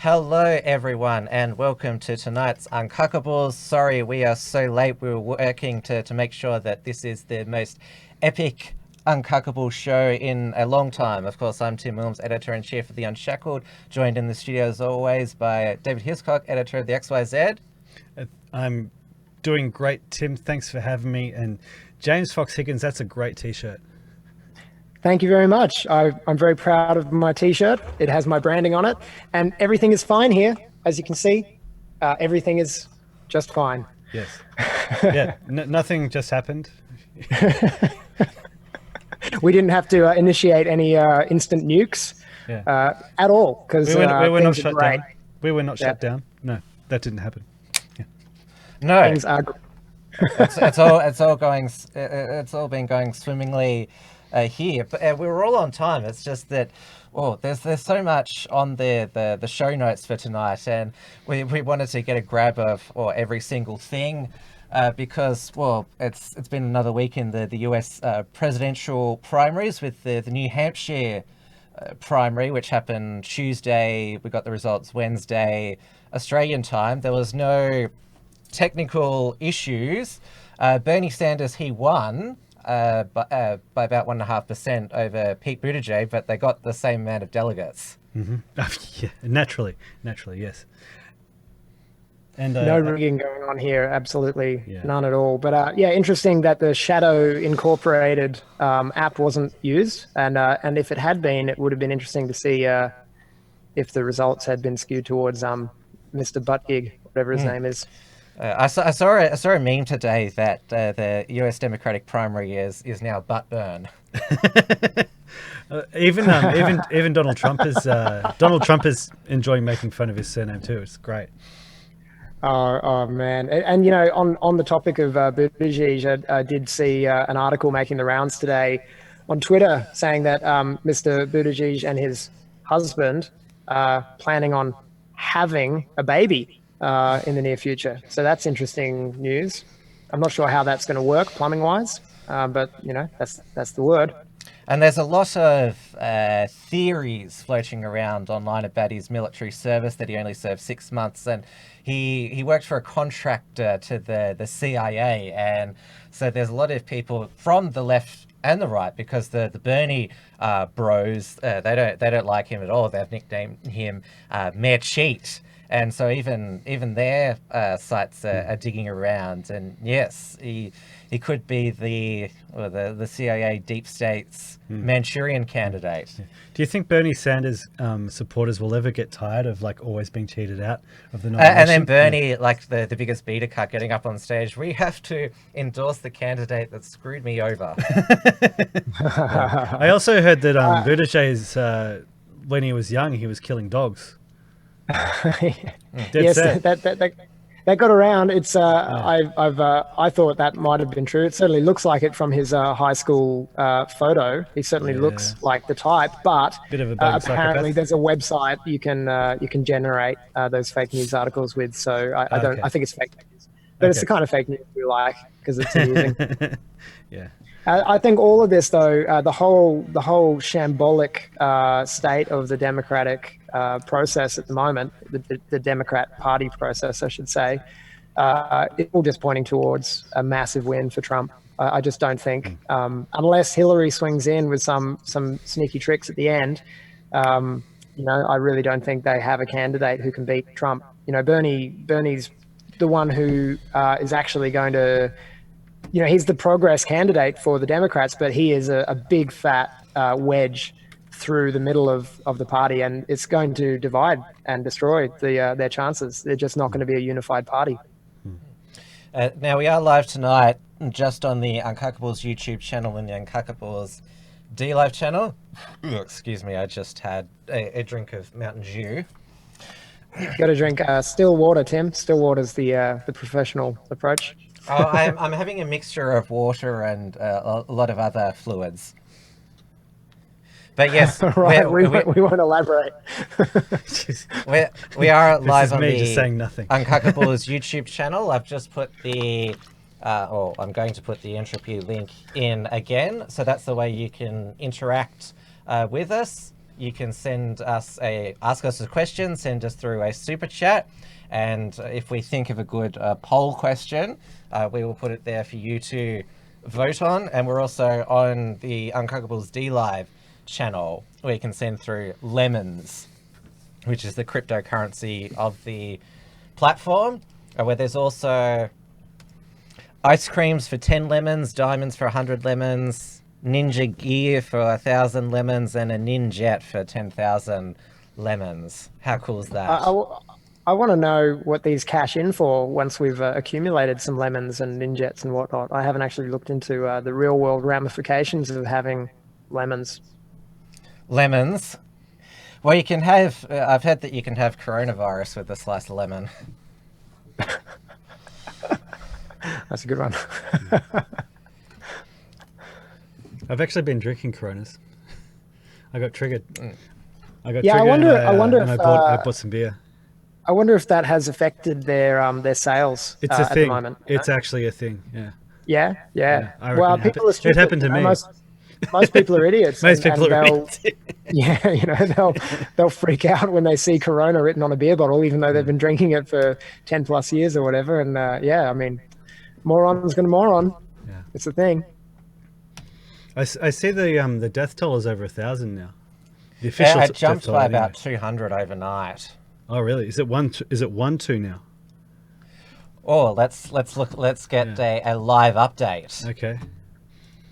Hello everyone and welcome to tonight's Uncuckables. Sorry we are so late. We were working to make sure that this is the most epic Uncuckable show in a long time. Of course, I'm Tim Wilms Editor and Chief of The Unshackled, joined in the studio as always by David Hiscox Editor of the XYZ. I'm doing great, Tim. Thanks for having me. And James Fox Higgins, that's a great t-shirt. Thank you very much. I'm very proud of my t-shirt. It has my branding on it, and everything is fine here. As you can see, everything is just fine. Yes. Yeah, nothing just happened. We didn't have to initiate any instant nukes at all, because we were not shut down. We were not shut down. No, that didn't happen. Yeah. No, things are. it's all been going swimmingly here, but we were all on time. It's just that, there's so much on the show notes for tonight, and we wanted to get a grab of every single thing. Because it's been another week in the US presidential primaries with the New Hampshire primary, which happened Tuesday. We got the results Wednesday Australian time. There was no technical issues. Bernie Sanders, he won by about 1.5% over Pete Buttigieg, but they got the same amount of delegates. Mm-hmm. Yeah, naturally, yes. And, no rigging going on here, absolutely none at all. But interesting that the Shadow Incorporated app wasn't used, and if it had been, it would have been interesting to see if the results had been skewed towards Mr. Buttgig, whatever his name is. I saw a meme today that the US Democratic primary is now Buttburn. Even Donald Trump is enjoying making fun of his surname too. It's great. Oh man. And you know, on the topic of Buttigieg, I did see an article making the rounds today on Twitter saying that Mr. Buttigieg and his husband are planning on having a baby in the near future. So that's interesting news. I'm not sure how that's going to work plumbing wise, but you know, that's the word. And there's a lot of theories floating around online about his military service, that he only served 6 months, and he worked for a contractor to the CIA, and so there's a lot of people from the left and the right, because the Bernie bros, they don't like him at all. They've nicknamed him Mayor Cheat. And so even their sites are digging around, and yes, he could be the CIA deep state's Manchurian candidate. Yeah. Do you think Bernie Sanders supporters will ever get tired of always being cheated out of the nomination? And then Bernie, the biggest beta cut, getting up on stage, we have to endorse the candidate that screwed me over. I also heard that Buttigieg, when he was young, he was killing dogs. Yes, that got around. It's I thought that might have been true. It certainly looks like it from his high school photo. He certainly looks like the type, but bit of a apparently there's a website you can generate those fake news articles with. So I think it's fake news, but it's the kind of fake news we like because it's amusing. Yeah. I think all of this, though, the whole shambolic state of the Democratic process at the moment, the Democrat Party process, I should say, it's all just pointing towards a massive win for Trump. I just don't think, unless Hillary swings in with some sneaky tricks at the end, I really don't think they have a candidate who can beat Trump. You know, Bernie's the one who is actually going to. You know, he's the progress candidate for the Democrats, but he is a big fat wedge through the middle of the party, and it's going to divide and destroy their chances. They're just not going to be a unified party. Now, we are live tonight just on the Uncuckables YouTube channel and the Uncuckables D-Live channel. Excuse me, I just had a drink of Mountain Dew. Got to drink still water, Tim. Still water's the professional approach. I'm having a mixture of water and a lot of other fluids. But yes, right, we won't elaborate. we are live on the just saying nothing. Uncuckables YouTube channel. I've just put I'm going to put the entropy link in again. So that's the way you can interact with us. you can ask us a question, send us through a super chat, and if we think of a good poll question, we will put it there for you to vote on. And we're also on the Uncuckables D Live channel, where you can send through lemons, which is the cryptocurrency of the platform, where there's also ice creams for 10 lemons, diamonds for 100 lemons, ninja gear for 1,000 lemons, and a ninjet for 10,000 lemons. How cool is that? I want to know what these cash in for once we've accumulated some lemons and ninjets and whatnot. I haven't actually looked into the real world ramifications of having lemons. Lemons? Well, you can have, I've heard that you can have coronavirus with a slice of lemon. That's a good one. I've actually been drinking Coronas. I got triggered. I wonder if I bought some beer. I wonder if that has affected their sales at the moment. It's actually a thing. Yeah. Yeah. Well, people are stupid. It happened to me. Most people are idiots. Most people are idiots. Yeah, they'll freak out when they see Corona written on a beer bottle, even though they've been drinking it for 10 plus years or whatever. And I mean, moron's gonna moron. Yeah. It's a thing. I see the death toll is over 1,000 now. The official it jumped by about 200 overnight. Oh really? Is it 1-2 now? Oh, let's get a live update. Okay.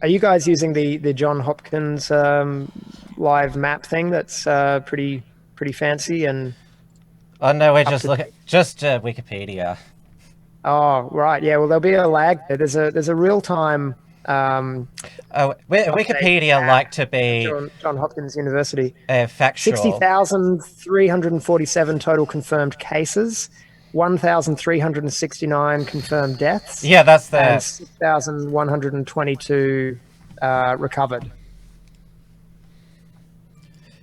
Are you guys using the John Hopkins live map thing? That's pretty fancy and. Oh no, we're just Wikipedia. Oh right, yeah. Well, there'll be a lag. There's a real time. Wikipedia like to be John Hopkins University. Factual. 60,347 total confirmed cases. 1,369 confirmed deaths. Yeah, that's the. And 6,122 recovered.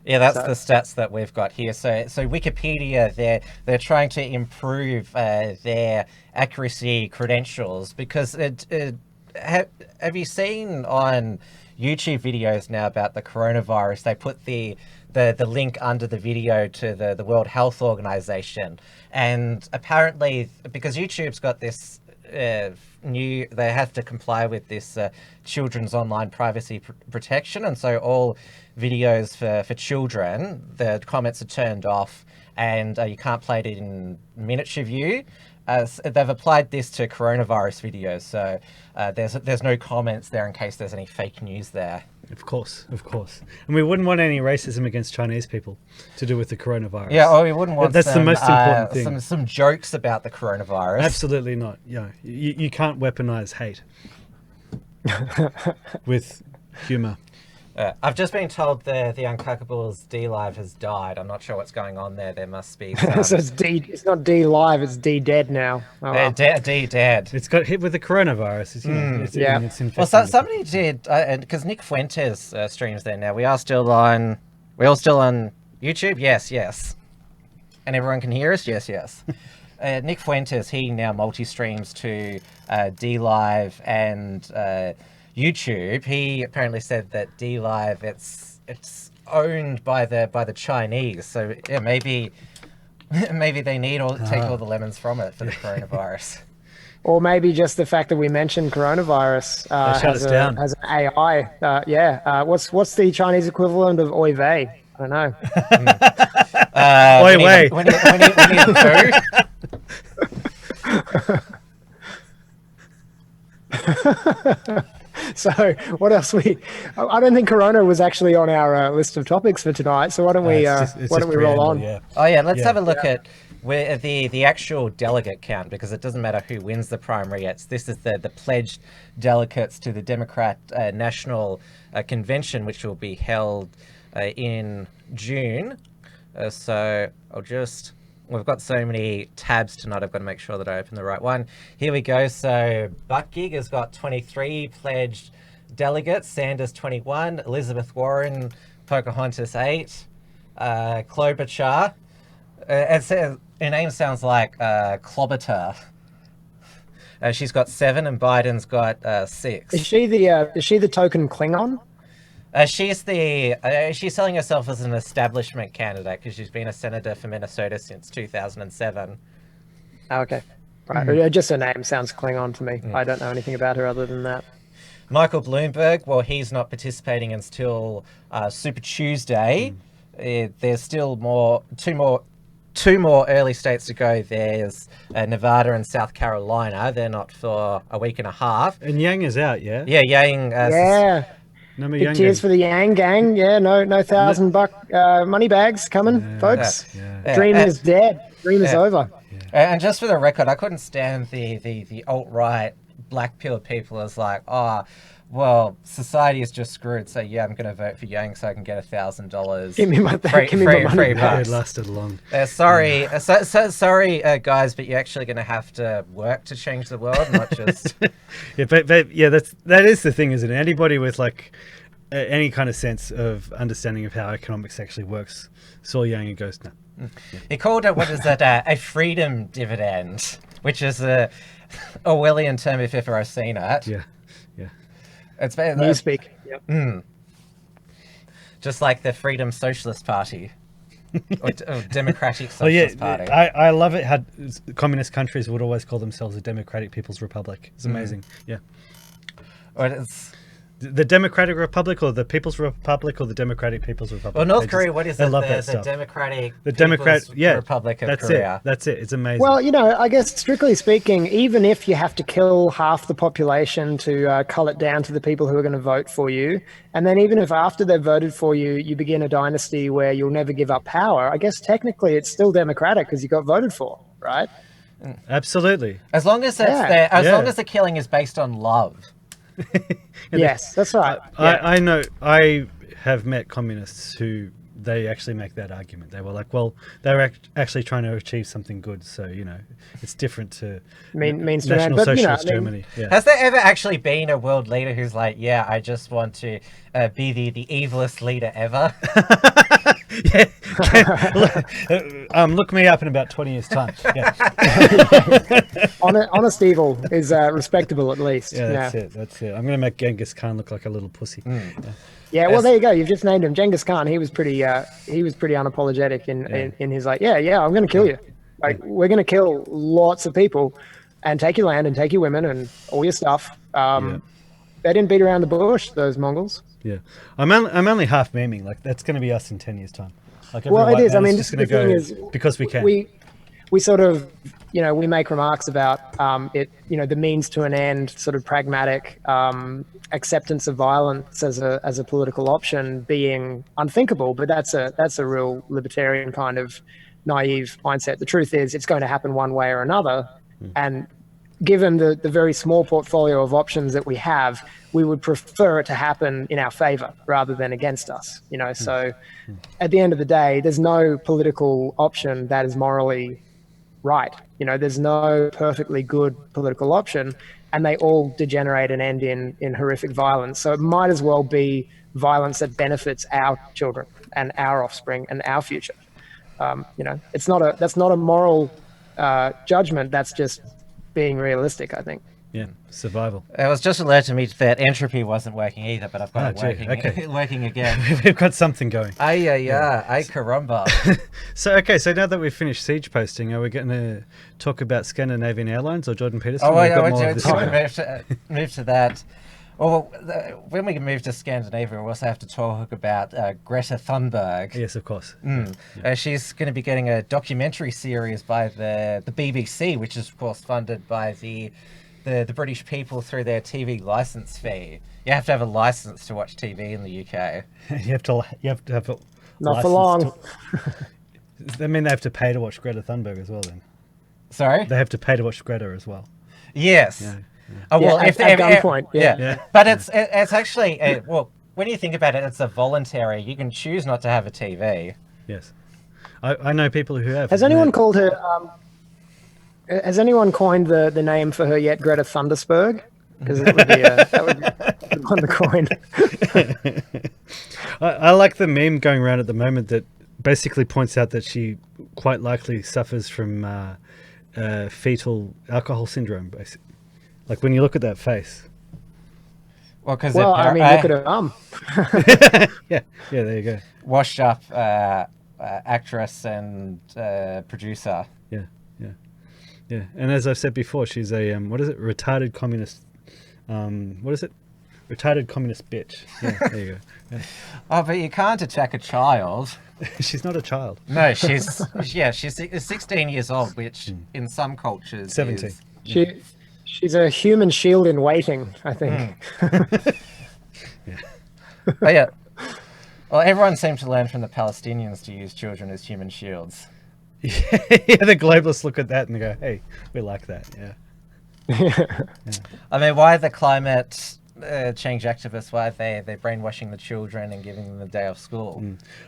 Yeah, that's the stats that we've got here. So Wikipedia, they're trying to improve their accuracy credentials because have you seen on YouTube videos now about the coronavirus? They put the link under the video to the World Health Organization, and apparently because YouTube's got this they have to comply with this children's online privacy protection, and so all videos for children, the comments are turned off, and you can't play it in miniature view. They've applied this to coronavirus videos, so there's no comments there in case there's any fake news there. Of course. And we wouldn't want any racism against Chinese people to do with the coronavirus. Yeah, or we wouldn't want that's the most important thing. Some jokes about the coronavirus. Absolutely not. Yeah, you can't weaponize hate with humor. I've just been told the Uncuckables D Live has died. I'm not sure what's going on there. There must be some... So it's not D Live, it's D Dead now. Oh, well. D Dead. It's got hit with the coronavirus. It's well, somebody did, because Nick Fuentes streams there now. We're all still on YouTube? Yes. And everyone can hear us? Yes. Nick Fuentes, he now multi-streams to D Live and... YouTube. He apparently said that D Live it's owned by the Chinese, so yeah, maybe they take all the lemons from it for the coronavirus. Or maybe just the fact that we mentioned coronavirus has an AI. What's the Chinese equivalent of oy vey? I don't know. Oy vey. When you do. So what else I don't think Corona was actually on our list of topics for tonight. So why don't we roll on? Yeah. Oh yeah, let's have a look at where the actual delegate count, because it doesn't matter who wins the primary. This is the pledged delegates to the Democrat National Convention, which will be held in June. We've got so many tabs tonight, I've got to make sure that I open the right one. Here we go. So Buttigieg has got 23 pledged delegates, Sanders 21, Elizabeth Warren, Pocahontas 8, Klobuchar. Her name sounds like Klobuchar. She's got 7 and Biden's got 6. Is she the token Klingon? She's selling herself as an establishment candidate because she's been a senator for Minnesota since 2007. Okay. Right. Just her name sounds Klingon to me. I don't know anything about her other than that. Michael Bloomberg, well, he's not participating until Super Tuesday. There's still two more early states to go. There's Nevada and South Carolina. They're not for a week and a half. And Yang is out, yeah? Yeah, Yang. Yeah. No more Big Yang cheers gang. for the Yang gang. Yeah, no $1,000 money bags coming, folks. Yeah. Dream is dead. Dream is over. And just for the record, I couldn't stand the alt-right black pill people as like, oh, well, society is just screwed, so yeah, I'm going to vote for Yang so I can get $1,000. Give me my money. Free It bucks. lasted long. Sorry, guys, but you're actually going to have to work to change the world, not just... Yeah, but yeah, that is the thing, isn't it? Anybody with like any kind of sense of understanding of how economics actually works saw Yang and goes, no. He called it, what is that, a freedom dividend, which is a Orwellian term if ever I've seen it. Yeah. It's Newspeak. Yep. just like the Freedom Socialist Party. or Democratic Socialist Party. I love it how communist countries would always call themselves a Democratic People's Republic. It's amazing. Yeah. Or it's... The Democratic Republic or the People's Republic or the Democratic People's Republic. Well, North Korea, what is it? Love that The stuff. Democratic yeah, Republic of that's Korea. That's it. It's amazing. Well, I guess strictly speaking, even if you have to kill half the population to cull it down to the people who are going to vote for you, and then even if after they've voted for you, you begin a dynasty where you'll never give up power, I guess technically it's still democratic because you got voted for, right? Absolutely. As long as long as the killing is based on love. Yes, that's right. I know. I have met communists who they actually make that argument. They were like, well, they were actually trying to achieve something good. So, it's different to Means to National but, Socialist Germany. Yeah. Has there ever actually been a world leader who's like, yeah, I just want to be the evilest leader ever? Yeah. Look me up in about 20 years' time. Yeah, Honest evil is respectable at least. That's it. I'm going to make Genghis Khan look like a little pussy. Yeah, well, there you go. You've just named him, Genghis Khan. He was pretty unapologetic in his like, I'm going to kill you. Like, we're going to kill lots of people, and take your land and take your women and all your stuff. They didn't beat around the bush, those Mongols. Yeah, I'm only half memeing. Like, that's going to be us in 10 years' time. Like, Well, it is. I mean, just the going to go thing is, because we can. We sort of, we make remarks about it, the means to an end, sort of pragmatic acceptance of violence as a political option being unthinkable. But that's a real libertarian kind of naive mindset. The truth is, it's going to happen one way or another, and given the very small portfolio of options that we have, we would prefer it to happen in our favor rather than against us. So at the end of the day, there's no political option that is morally right. There's no perfectly good political option, and they all degenerate and end in horrific violence. So it might as well be violence that benefits our children and our offspring and our future. That's not a moral judgment. That's just being realistic, I think. Yeah, survival. I was just alerted to me that entropy wasn't working either, but I've got it working, okay. working again. We've got something going. Ay caramba. So now that we've finished siege posting, are we going to talk about Scandinavian Airlines or Jordan Peterson? Oh, We've got yeah, more of this move to that. Well, when we move to Scandinavia, we also have to talk about Greta Thunberg. Yes, of course. She's going to be getting a documentary series by the BBC, which is, of course, funded by the British people through their TV license fee. You have to have a license to watch TV in the UK. You have to have a Not for long. I mean, they have to pay to watch Greta Thunberg as well. Then Sorry? they have to pay to watch Greta as well. Yes. Yeah. Oh, well, at gunpoint. Yeah. But it's actually when you think about it, it's a voluntary. You can choose not to have a TV. Yes, I know people who have. Has anyone called her? Has anyone coined the name for her yet? Greta Thundersberg? Because that would be a good one to coin. I like the meme going around at the moment that basically points out that she quite likely suffers from fetal alcohol syndrome. Basically, like when you look at that face. Well, because Well, I mean, look at her mum. Yeah, there you go. washed up actress and producer. Yeah. And as I've said before, she's a retarded communist. What is it? Retarded communist bitch. Yeah, there you go. Yeah. Oh, but you can't attack a child. She's not a child. No, she's 16 years old, which in some cultures 17. is... She's a human shield in waiting, I think. Oh, yeah. Well, everyone seemed to learn from the Palestinians to use children as human shields. Yeah, the globalists look at that and go, "Hey, we like that." Yeah. I mean, why the climate change activists? Why they're brainwashing the children and giving them the day off school?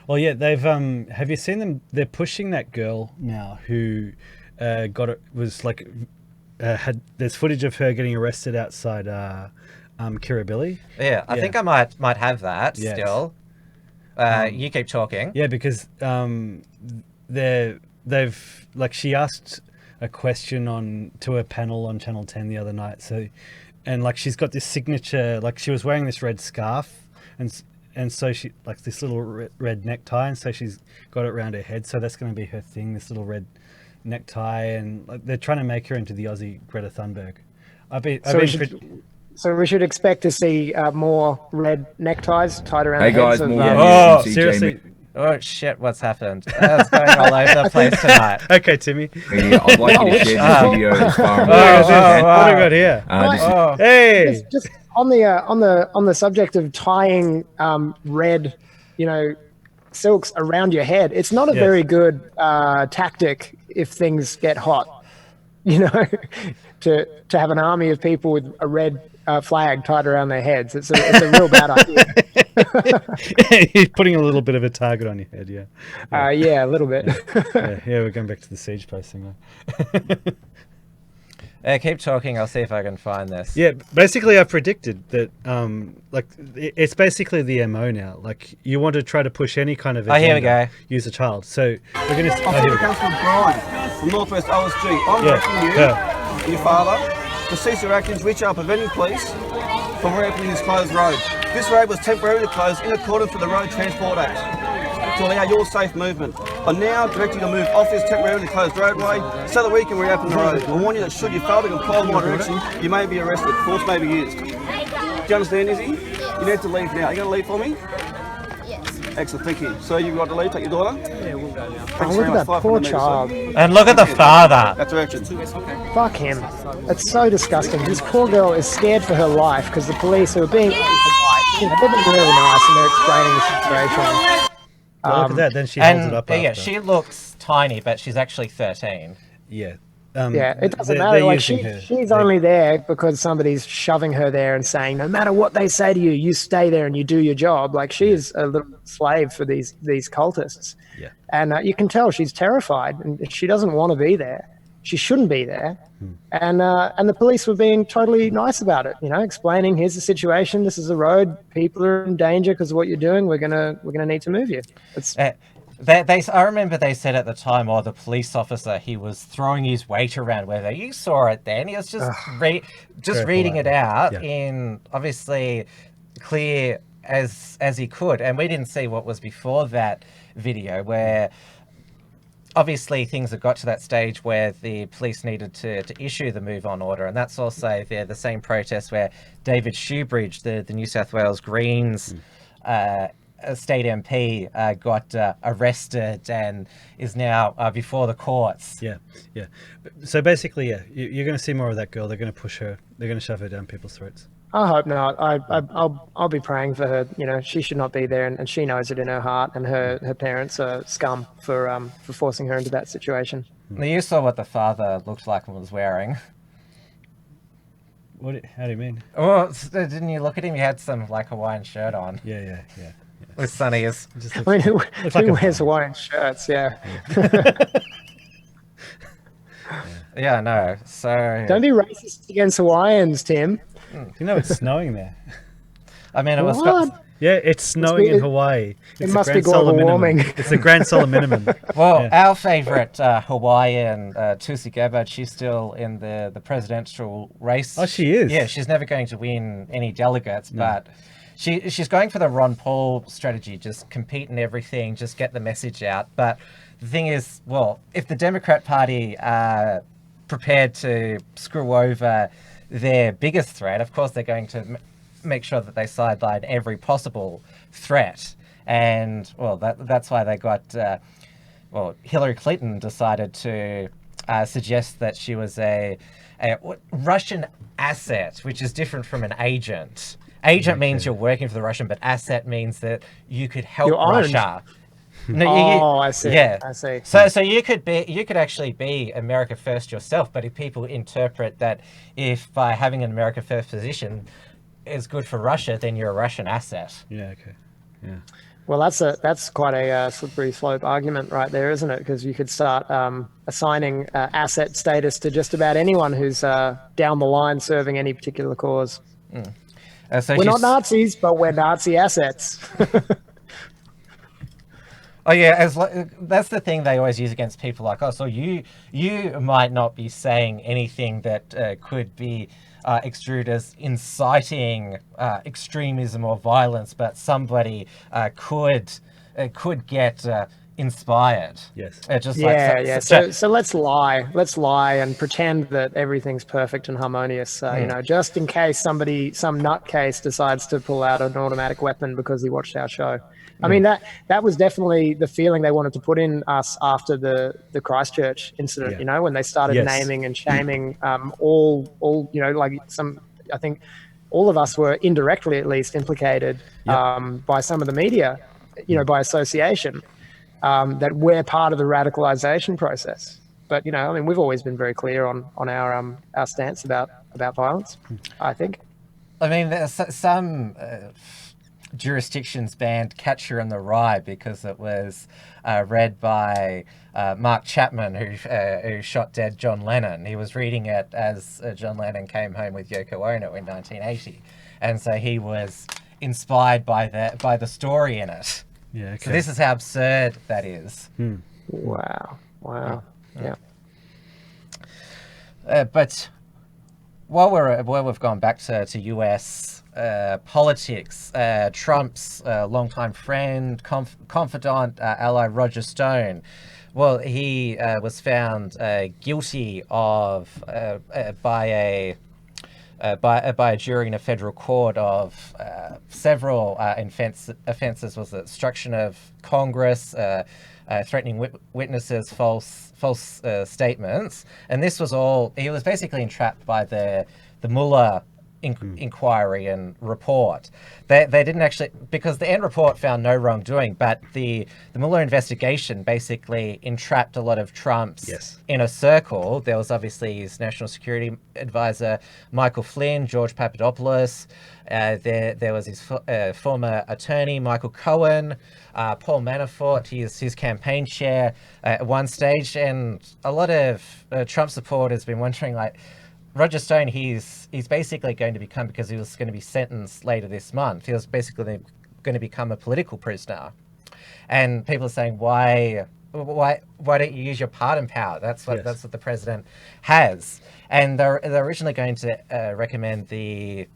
Well, yeah, they've. Have you seen them? They're pushing that girl now who there's footage of her getting arrested outside Kirribilli. Yeah, I think I might have that still. You keep talking. Yeah, because she asked a question to a panel on Channel 10 the other night. So, and like she's got this signature, like she was wearing this red scarf, and so she like this little red necktie, and so she's got it around her head. So that's going to be her thing, this little red necktie, and like, they're trying to make her into the Aussie Greta Thunberg. So we should expect to see more red neckties tied around Hey the heads guys, of... more seriously. Oh shit, what's happened? That's going all over the place tonight. Okay, Timmy. Yeah, I'd like you to share this video as far as What you have we got here? can. Hey! Just on the subject of tying red, silks around your head, it's not a very good tactic if things get hot. To have an army of people with a red flag tied around their heads. It's a real bad idea. You're putting a little bit of a target on your head, yeah. Yeah, a little bit. Yeah, we're going back to the siege posting now. Keep talking. I'll see if I can find this. Yeah, basically, I predicted that. It's basically the MO now. Like, you want to try to push any kind of agenda. Here we go. Use a child. So we're going to. I'm Councillor Brian from Northwest OSG. I'm asking you and your father to cease your actions which are preventing police from reopening this closed road. This road was temporarily closed in accordance with the Road Transport Act to allow your safe movement. I'm now directing you to move off this temporarily closed roadway so that we can reopen the road. I warn you that should you fail to comply with my direction, you may be arrested. Force may be used. Do you understand, Izzy? You need to leave now. Are you going to leave for me? Yes. Excellent, thank you. So you've got to leave, take your daughter? Yeah, we'll go now. Thanks Look very at much. that poor child. And look at the father. That's direction. Fuck him. It's so disgusting. This poor girl is scared for her life because the police who are being polite, they've been really nice and they're explaining the situation. Look at that. Then she holds it up. Yeah, after. she looks tiny, but she's actually 13. Yeah. It doesn't matter. Like she's only there because somebody's shoving her there and saying, no matter what they say to you, you stay there and you do your job. Like she is a little slave for these cultists. Yeah. And you can tell she's terrified and she doesn't want to be there. She shouldn't be there. And the police were being totally nice about it, explaining, here's the situation, this is the road, people are in danger because of what you're doing, we're gonna need to move you. I remember they said at the time, the police officer, he was throwing his weight around. Whether you saw it then, he was just reading it out in obviously clear as he could, and we didn't see what was before that video where. Obviously, things have got to that stage where the police needed to issue the move on order. And that's also the same protest where David Shoebridge, the New South Wales Greens state MP, got arrested and is now before the courts. Yeah. So basically, you're going to see more of that girl. They're going to push her. They're going to shove her down people's throats. I hope not. I'll be praying for her. She should not be there, and she knows it in her heart. And her parents are scum for forcing her into that situation. You saw what the father looked like and was wearing. How do you mean? Oh, didn't you look at him? He had some Hawaiian shirt on. Yeah. With sunnies. Who wears Hawaiian shirts? Yeah. Yeah, no. So don't be racist against Hawaiians, Tim. You know it's snowing there. I mean, Yeah, it's snowing in Hawaii. It must be global warming. It's a grand solar minimum. Well, our favourite Hawaiian, Tulsi Gabbard, she's still in the presidential race. Oh, she is? Yeah, she's never going to win any delegates, but she's going for the Ron Paul strategy, just compete in everything, just get the message out. But the thing is, well, if the Democrat Party are prepared to screw over their biggest threat, of course they're going to make sure that they sideline every possible threat. And, well, that's why they got, Hillary Clinton decided to suggest that she was a Russian asset, which is different from an agent. Agent means you're working for the Russian, but asset means that you could help Russia. No, I see. Yeah, I see. So you could actually be America First yourself, but if people interpret that if by having an America First position is good for Russia, then you're a Russian asset. Yeah. Okay. Yeah. Well, that's quite a slippery slope argument right there, isn't it? Because you could start assigning asset status to just about anyone who's down the line serving any particular cause. So we're not Nazis, but we're Nazi assets. Oh yeah, that's the thing they always use against people like us. So you might not be saying anything that could be extruded as inciting extremism or violence, but somebody could get inspired. Yes. So let's lie and pretend that everything's perfect and harmonious. Just in case some nutcase decides to pull out an automatic weapon because he watched our show. I mean, that was definitely the feeling they wanted to put in us after the Christchurch incident, when they started naming and shaming I think all of us were indirectly at least implicated by some of the media, by association, that we're part of the radicalization process. But, we've always been very clear on our stance about violence, I think. I mean, there's some jurisdictions banned Catcher in the Rye because it was read by Mark Chapman, who shot dead John Lennon. He was reading it as John Lennon came home with Yoko Ono in 1980, and so he was inspired by the story in it. Yeah. Okay. So this is how absurd that is. Wow. Yeah. But while we've gone back to US politics, Trump's longtime friend, confidant, ally Roger Stone, well, he was found guilty of by a jury in a federal court of several offences. Was obstruction of Congress, threatening witnesses, false statements, and this was all. He was basically entrapped by the Mueller inquiry and report. They didn't actually, because the end report found no wrongdoing, but the Mueller investigation basically entrapped a lot of Trumps in a circle. There was obviously his national security advisor, Michael Flynn, George Papadopoulos. There was his former attorney, Michael Cohen, Paul Manafort, his campaign chair at one stage, and a lot of Trump supporters have been wondering, like, Roger Stone, he's basically going to become, because he was going to be sentenced later this month, he was basically going to become a political prisoner. And people are saying, why don't you use your pardon power? That's what the president has. And they're originally going to recommend the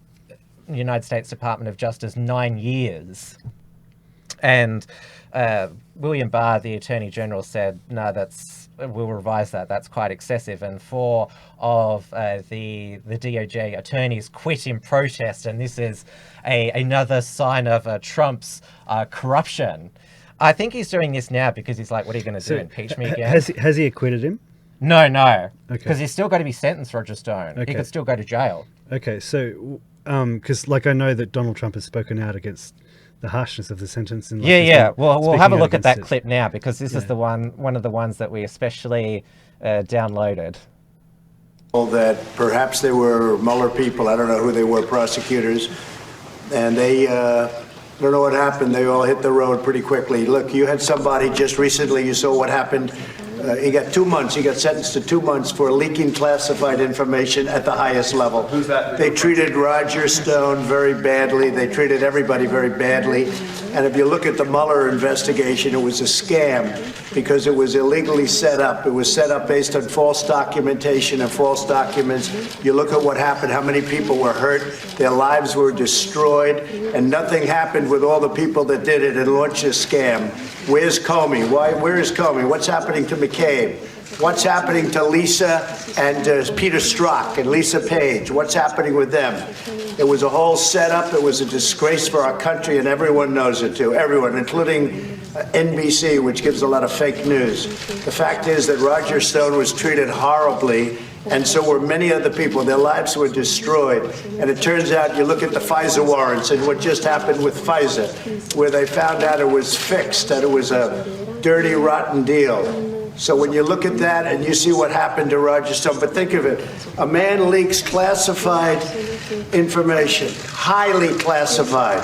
United States Department of Justice 9 years. And William Barr, the Attorney General, said, no, we'll revise that. That's quite excessive. And 4 of the DOJ attorneys quit in protest. And this is another sign of Trump's corruption. I think he's doing this now because he's like, what are you going to do, impeach me again? Has he acquitted him? No. Because he's still got to be sentenced, Roger Stone. Okay. He could still go to jail. Okay, so, because I know that Donald Trump has spoken out against the harshness of the sentence. And Well, we'll have a look at that clip now, because this is the one of the ones that we especially downloaded. That perhaps they were Mueller people, I don't know who they were, prosecutors, and they, I don't know what happened, they all hit the road pretty quickly. Look, you had somebody just recently, you saw what happened He got 2 months. He got sentenced to 2 months for leaking classified information at the highest level. Who's that? They treated Roger Stone very badly. They treated everybody very badly. And if you look at the Mueller investigation, it was a scam because it was illegally set up. It was set up based on false documentation and false documents. You look at what happened, how many people were hurt, their lives were destroyed, and nothing happened with all the people that did it and launched a scam. Where's Comey? Where is Comey? What's happening to McCabe? What's happening to Lisa and Peter Strzok and Lisa Page? What's happening with them? It was a whole setup. It was a disgrace for our country, and everyone knows it too. Everyone, including NBC, which gives a lot of fake news. The fact is that Roger Stone was treated horribly, and so were many other people. Their lives were destroyed. And it turns out, you look at the Pfizer warrants and what just happened with Pfizer, where they found out it was fixed, that it was a dirty, rotten deal. So when you look at that and you see what happened to Roger Stone, but think of it, a man leaks classified information, highly classified.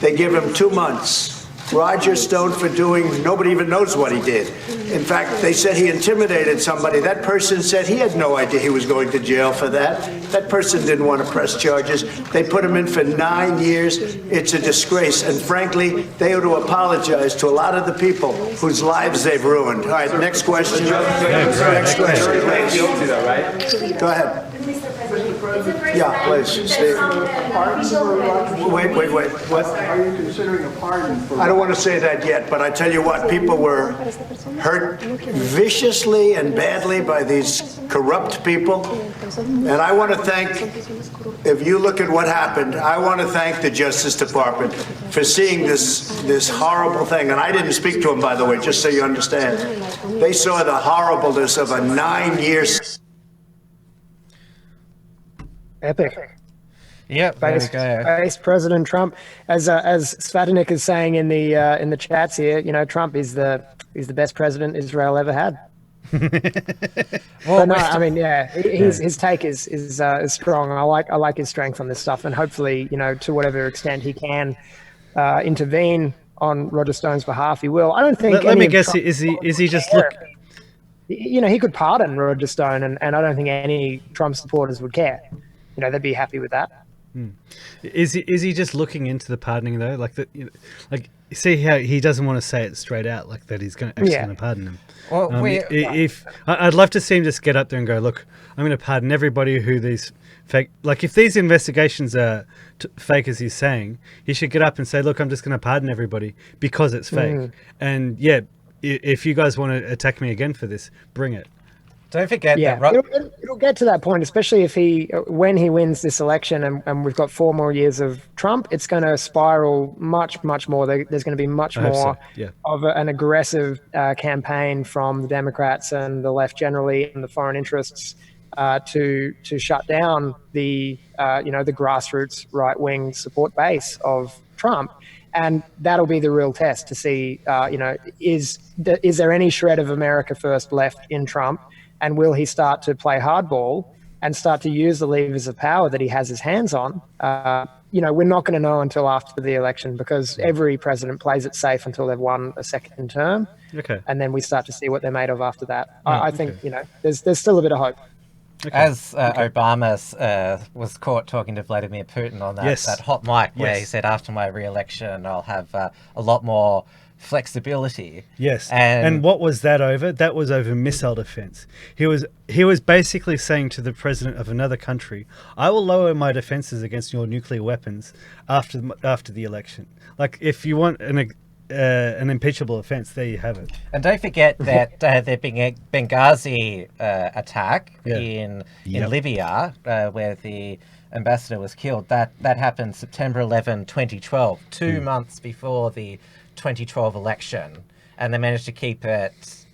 They give him 2 months. Roger Stone for doing, nobody even knows what he did. In fact, they said he intimidated somebody. That person said he had no idea he was going to jail for that. That person didn't want to press charges. They put him in for 9 years. It's a disgrace. And frankly, they ought to apologize to a lot of the people whose lives they've ruined. All right, next question. Next question, please. Go ahead. Yeah, please, Steve. Wait. What? Are you considering a pardon for? I don't want to say that yet, but I tell you what, people were hurt viciously and badly by these corrupt people. And I want to thank, if you look at what happened, I want to thank the Justice Department for seeing this horrible thing. And I didn't speak to them, by the way, just so you understand. They saw the horribleness of a 9-year. Epic. Yep, there we go. Based President Trump, as Svatonik is saying in the chats here, you know, Trump is the best president Israel ever had. Well, but no, I mean, yeah, his take is strong. I like his strength on this stuff, and hopefully, you know, to whatever extent he can intervene on Roger Stone's behalf, he will. I don't think. Let me guess. Is he just look? You know, he could pardon Roger Stone, and I don't think any Trump supporters would care. You know, they'd be happy with that. Is he just looking into the pardoning though? Like that, you know, like see how he doesn't want to say it straight out, like that he's going to pardon him. Well, if I'd love to see him just get up there and go, look, I'm going to pardon everybody who these fake. Like if these investigations are fake, as he's saying, he should get up and say, look, I'm just going to pardon everybody because it's fake. And yeah, if you guys want to attack me again for this, bring it. Don't forget that. It'll get to that point, especially if when he wins this election and we've got 4 more years of Trump, it's going to spiral much more. There's going to be much more of an aggressive campaign from the Democrats and the left generally and the foreign interests to shut down the the grassroots right wing support base of Trump. And that'll be the real test to see, is there any shred of America first left in Trump? And will he start to play hardball and start to use the levers of power that he has his hands on? We're not going to know until after the election because every president plays it safe until they've won a second term. Okay. And then we start to see what they're made of after that. I think, there's still a bit of hope. Okay. As Obama was caught talking to Vladimir Putin on that hot mic where he said, after my re-election, I'll have a lot more flexibility. Yes. And what was that over? That was over missile defense. He was basically saying to the president of another country, I will lower my defenses against your nuclear weapons after the election. Like if you want an impeachable offense, there you have it. And don't forget that the Benghazi attack in Libya, where the ambassador was killed, that happened September 11, 2012, 2 months before the 2012 election, and they managed to keep it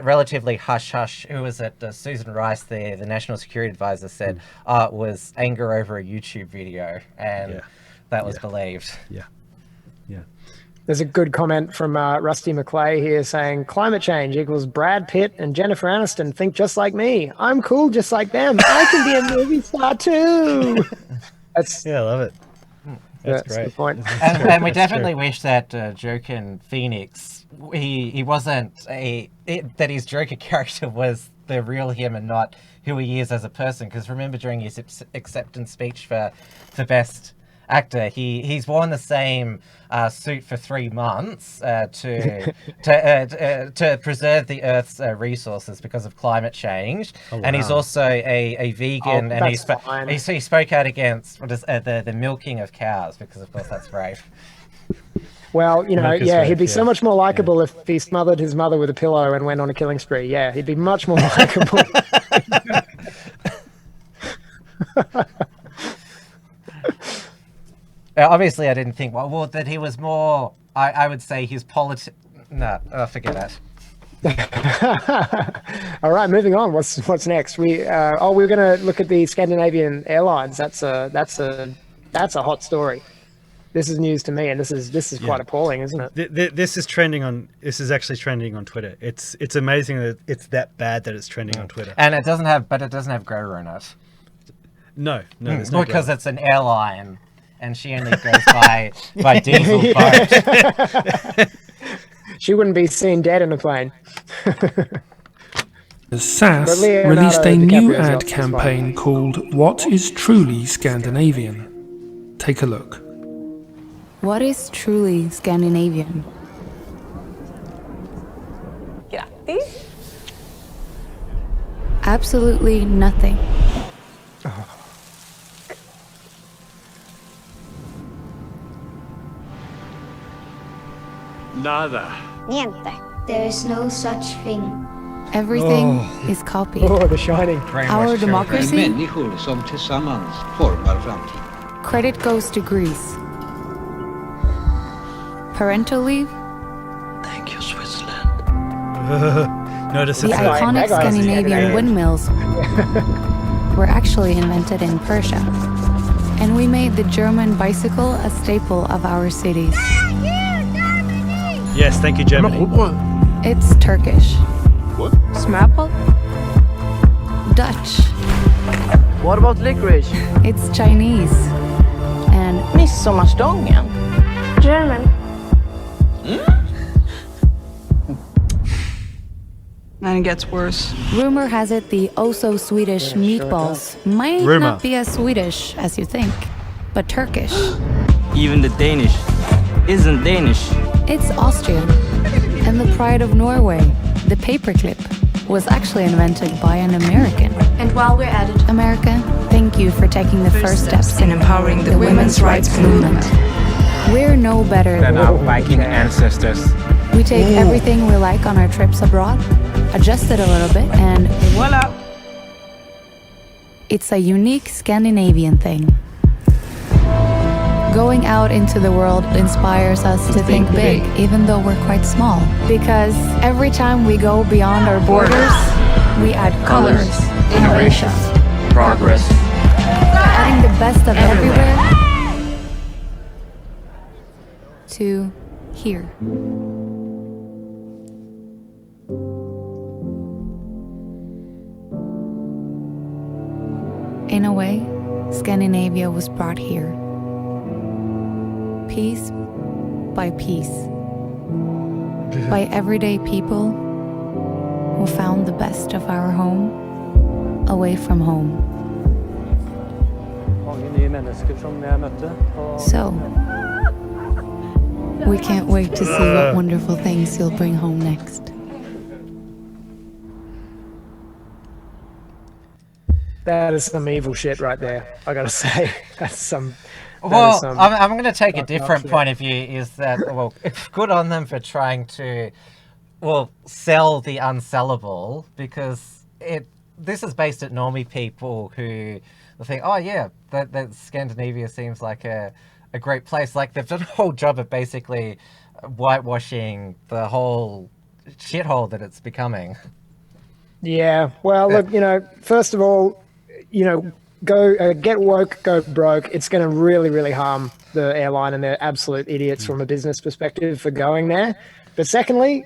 relatively hush-hush. Who was it? Susan Rice, the National Security Advisor, said it was anger over a YouTube video, and that was believed. Yeah. There's a good comment from Rusty McClay here saying, climate change equals Brad Pitt and Jennifer Aniston think just like me. I'm cool just like them. I can be a movie star too. I love it. That's great. the point. And we definitely wish that Jokin Phoenix, he wasn't that his Joker character was the real him and not who he is as a person. Because remember, during his acceptance speech for Best Actor, he's worn the same suit for 3 months to preserve the Earth's resources because of climate change. Oh, and he's wow. also a vegan, and he spoke out against the milking of cows, because of course that's rape. Well, Milk is he'd be rape, so yeah. much more likable if he smothered his mother with a pillow and went on a killing spree. Yeah, he'd be much more likable. Obviously, I didn't think that he was more. I would say his No, forget that. All right, moving on. What's next? We're going to look at the Scandinavian airlines. That's a hot story. This is news to me, and this is quite appalling, isn't it? This is trending on. This is actually trending on Twitter. It's amazing that it's that bad that it's trending on Twitter. And it doesn't have Grover in it. No, there's no because Grover. it's an airline, and she only goes by diesel boat. She wouldn't be seen dead in a plane. SAS Leonardo released a new DiCaprio's got ad this campaign called What is Truly Scandinavian? Take a look. What is truly Scandinavian? Grattis. Absolutely nothing. Nada. Niente. There is no such thing. Everything is copied. Oh, The Shining. Our democracy, Människor som tillsammans formar framtiden. credit goes to Greece. Parental leave, Thank you, Switzerland. Notice the it's iconic that guy's Scandinavian Scandinavian. windmills were actually invented in Persia. And we made the German bicycle a staple of our cities. yes, thank you, Germany. It's Turkish. What? Smapple. Dutch. What about licorice? It's Chinese. And Midsommarstången. German. And it gets worse. rumor has it the oh-so-Swedish meatballs might Rumor. not be as Swedish as you think, but Turkish. Even the Danish isn't Danish. It's Austrian. And the pride of Norway, the paperclip, was actually invented by an American. And while we're at it, America, thank you for taking the first steps in empowering the women's rights movement. We're no better Than our Viking ancestors. We take everything we like on our trips abroad, adjust it a little bit, and Voila. it's a unique Scandinavian thing. Going out into the world inspires us to think big, even though we're quite small. Because every time we go beyond our borders, we add colors, Innovation. Progress. adding the best of everywhere to here. In a way, Scandinavia was brought here. Piece by piece. By everyday people who found the best of our home away from home. So, we can't wait to see what wonderful things you'll bring home next. That is some evil shit right there. I gotta say, that's some. Well, I'm going to take a different point of view. Is that good on them for trying to, sell the unsellable, because this is based at normie people who think, oh yeah, that Scandinavia seems like a great place. Like they've done a whole job of basically whitewashing the whole shithole that it's becoming. Yeah. Well, look, first of all, go get woke, go broke. It's going to really, really harm the airline, and they're absolute idiots from a business perspective for going there. But secondly,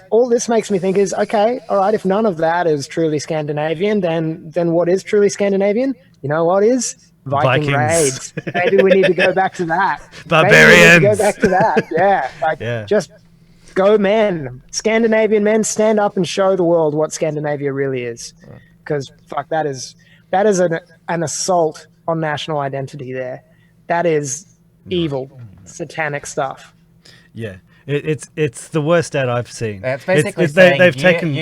all this makes me think is, okay, all right, if none of that is truly Scandinavian, then what is truly Scandinavian? You know what is? Viking raids. Maybe we need to go back to that. Barbarians. Maybe we need to go back to that. Yeah. Just go, men. Scandinavian men, stand up and show the world what Scandinavia really is. Because, fuck, that is an assault on national identity there. That is evil, satanic stuff. Yeah. It's the worst ad I've seen. It's basically saying they've taken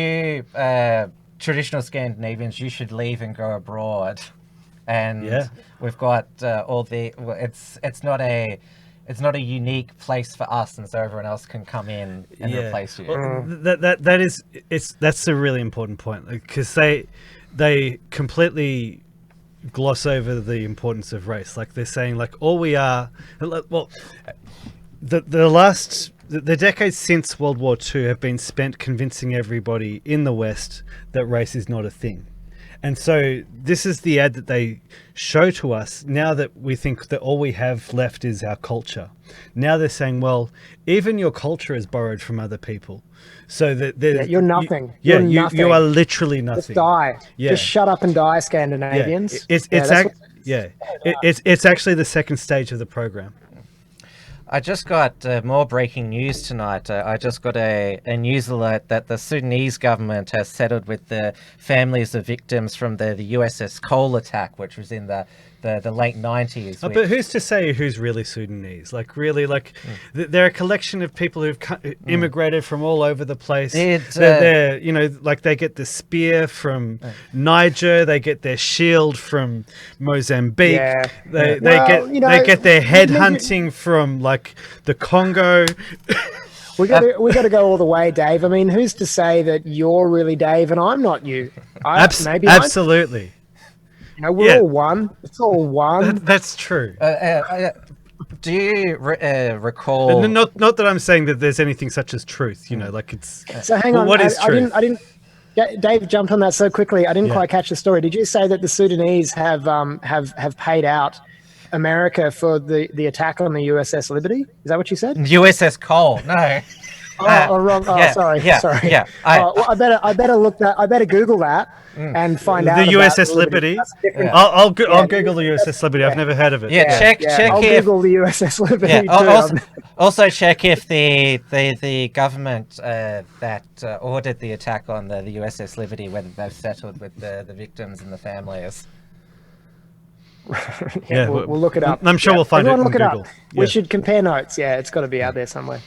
traditional Scandinavians, you should leave and go abroad. And we've got it's not a unique place for us, and so everyone else can come in and replace you. Well, that's a really important point, because they completely gloss over the importance of race. Like, they're saying, like, all we are, well, the decades since World War II have been spent convincing everybody in the West that race is not a thing. And so this is the ad that they show to us now that we think that all we have left is our culture. Now they're saying, well, even your culture is borrowed from other people. So that you're nothing. You're nothing. You are literally nothing. Just die. Yeah. Just shut up and die, Scandinavians. It's actually the second stage of the program. I just got more breaking news tonight. I just got a news alert that the Sudanese government has settled with the families of victims from the USS Cole attack, which was in the late 90s. But who's to say who's really Sudanese? Like, really, like, they're a collection of people who've immigrated from all over the place. They're like, they get the spear from Niger, they get their shield from Mozambique, they get their head hunting from, like, the Congo. We got to go all the way, Dave. I mean, who's to say that you're really Dave and I'm not you? Absolutely. We're all one. It's all one. That's true. Do you recall? Not that I'm saying that there's anything such as truth. Like, it's. So hang on. What is truth? I didn't. Dave jumped on that so quickly. I didn't quite catch the story. Did you say that the Sudanese have paid out America for the attack on the USS Liberty? Is that what you said? USS Cole. No. Wrong. Sorry. Yeah. I better look that. I better Google that and find out. The USS Liberty. I'll Google the USS Liberty. I've never heard of it. Check. I'll if, Google the USS Liberty. Also check if the government that ordered the attack on the USS Liberty, whether they've settled with the victims and the families. We'll look it up. I'm sure we'll find Everyone it on look it Google. up. We should compare notes. Yeah, it's got to be out there somewhere.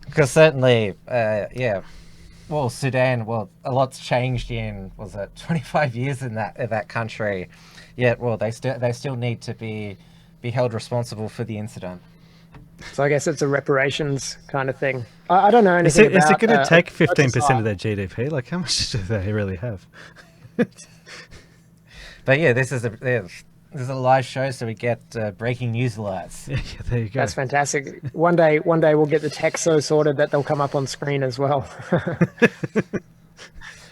Because certainly, well, Sudan, a lot's changed in, 25 years in that country. Yet, they still need to be held responsible for the incident. So I guess it's a reparations kind of thing. I don't know anything about. Is it going to take 15% of their GDP? Like, how much do they really have? But yeah, this is a live show, so we get breaking news alerts. Yeah, there you go. That's fantastic. One day we'll get the text so sorted that they'll come up on screen as well.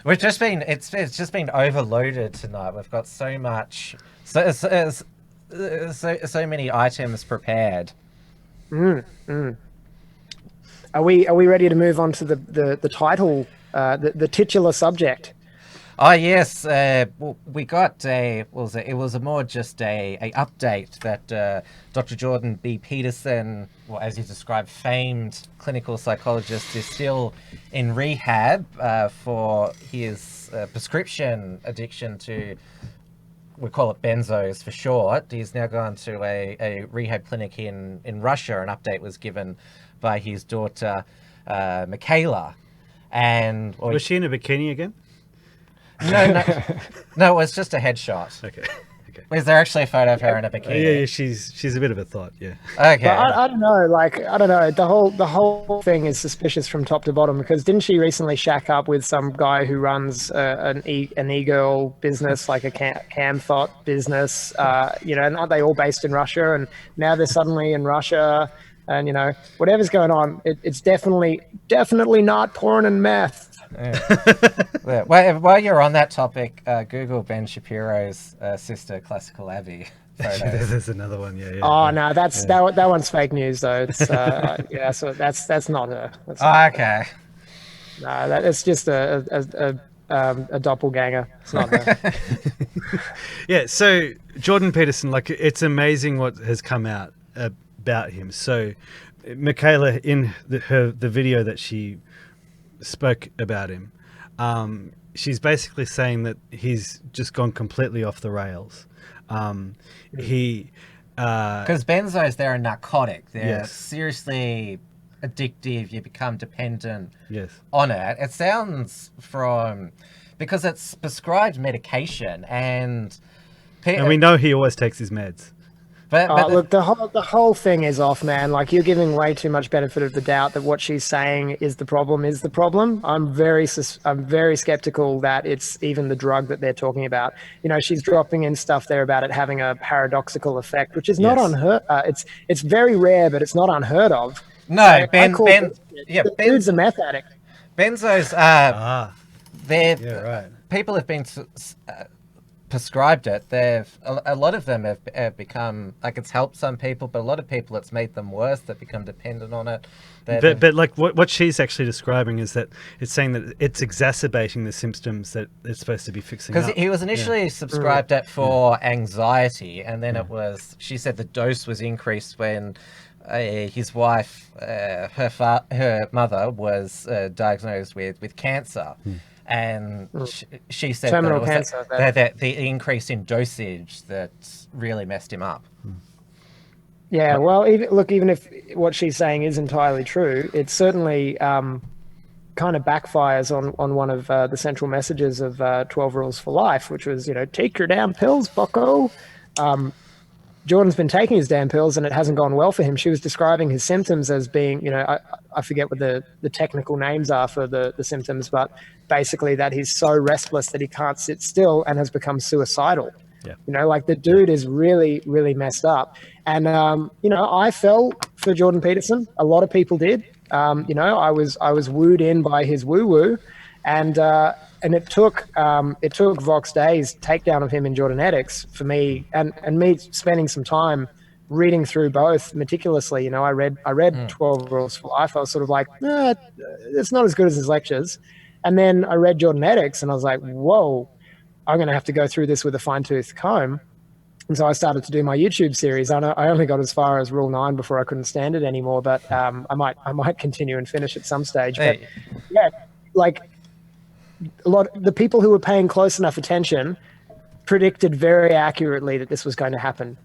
It's just been overloaded tonight. We've got so much, so many items prepared. Are we ready to move on to the title, the titular subject? Oh yes, we got it was more just a update that Dr. Jordan B. Peterson, as you described, famed clinical psychologist, is still in rehab for his prescription addiction to, we call it benzos for short. He's now gone to a rehab clinic in Russia. An update was given by his daughter, Michaela. And was she in a bikini again? No, it's just a headshot. Okay. Is there actually a photo of her in a bikini? Yeah, she's a bit of a thought, yeah. Okay. But I don't know, the whole thing is suspicious from top to bottom, because didn't she recently shack up with some guy who runs an e-girl business, like a cam thought business, and aren't they all based in Russia? And now they're suddenly in Russia, and whatever's going on, it's definitely not porn and meth. While you're on that topic, Google Ben Shapiro's sister, Classical Abby. photos. There's another one. Yeah. Oh no, that one's fake news though. It's so that's not her. Okay. No, it's just a doppelganger. It's not her. Yeah. So Jordan Peterson, like, it's amazing what has come out about him. So Michaela, in the video that she spoke about him, she's basically saying that he's just gone completely off the rails. Because benzos, they're a narcotic. They're seriously addictive. You become dependent on it. It sounds because it's prescribed medication, and we know he always takes his meds. But look, the whole thing is off, man. Like, you're giving way too much benefit of the doubt that what she's saying is the problem. I'm very skeptical that it's even the drug that they're talking about. You know, she's dropping in stuff there about it having a paradoxical effect, which is not unheard. It's very rare, but it's not unheard of. No, the dude's a meth addict. Benzos, people have been prescribed it. A lot of them have become, like, it's helped some people, but a lot of people it's made them worse. That become dependent on it. But like what she's actually describing is that it's saying that it's exacerbating the symptoms that it's supposed to be fixing. Because he was initially subscribed it for anxiety, and then she said the dose was increased when his wife, her mother, was diagnosed with cancer. And she said that the increase in dosage that really messed him up. Yeah, well, even if what she's saying is entirely true, it certainly kind of backfires on one of the central messages of 12 Rules for Life, which was, take your damn pills, bucko. Jordan's been taking his damn pills and it hasn't gone well for him. She was describing his symptoms as being, I forget what the technical names are for the symptoms, but basically that he's so restless that he can't sit still and has become suicidal. Yeah. Like, the dude is really, really messed up. And, I fell for Jordan Peterson. A lot of people did. I was wooed in by his woo-woo. And it took Vox Day's takedown of him in Jordanetics for me, and me spending some time reading through both meticulously. I read 12 Rules for Life. I was sort of like, it's not as good as his lectures. And then I read Jordanetics, and I was like, whoa, I'm going to have to go through this with a fine-tooth comb. And so I started to do my YouTube series. I only got as far as Rule 9 before I couldn't stand it anymore, but I might continue and finish at some stage. But yeah, like, the people who were paying close enough attention predicted very accurately that this was going to happen.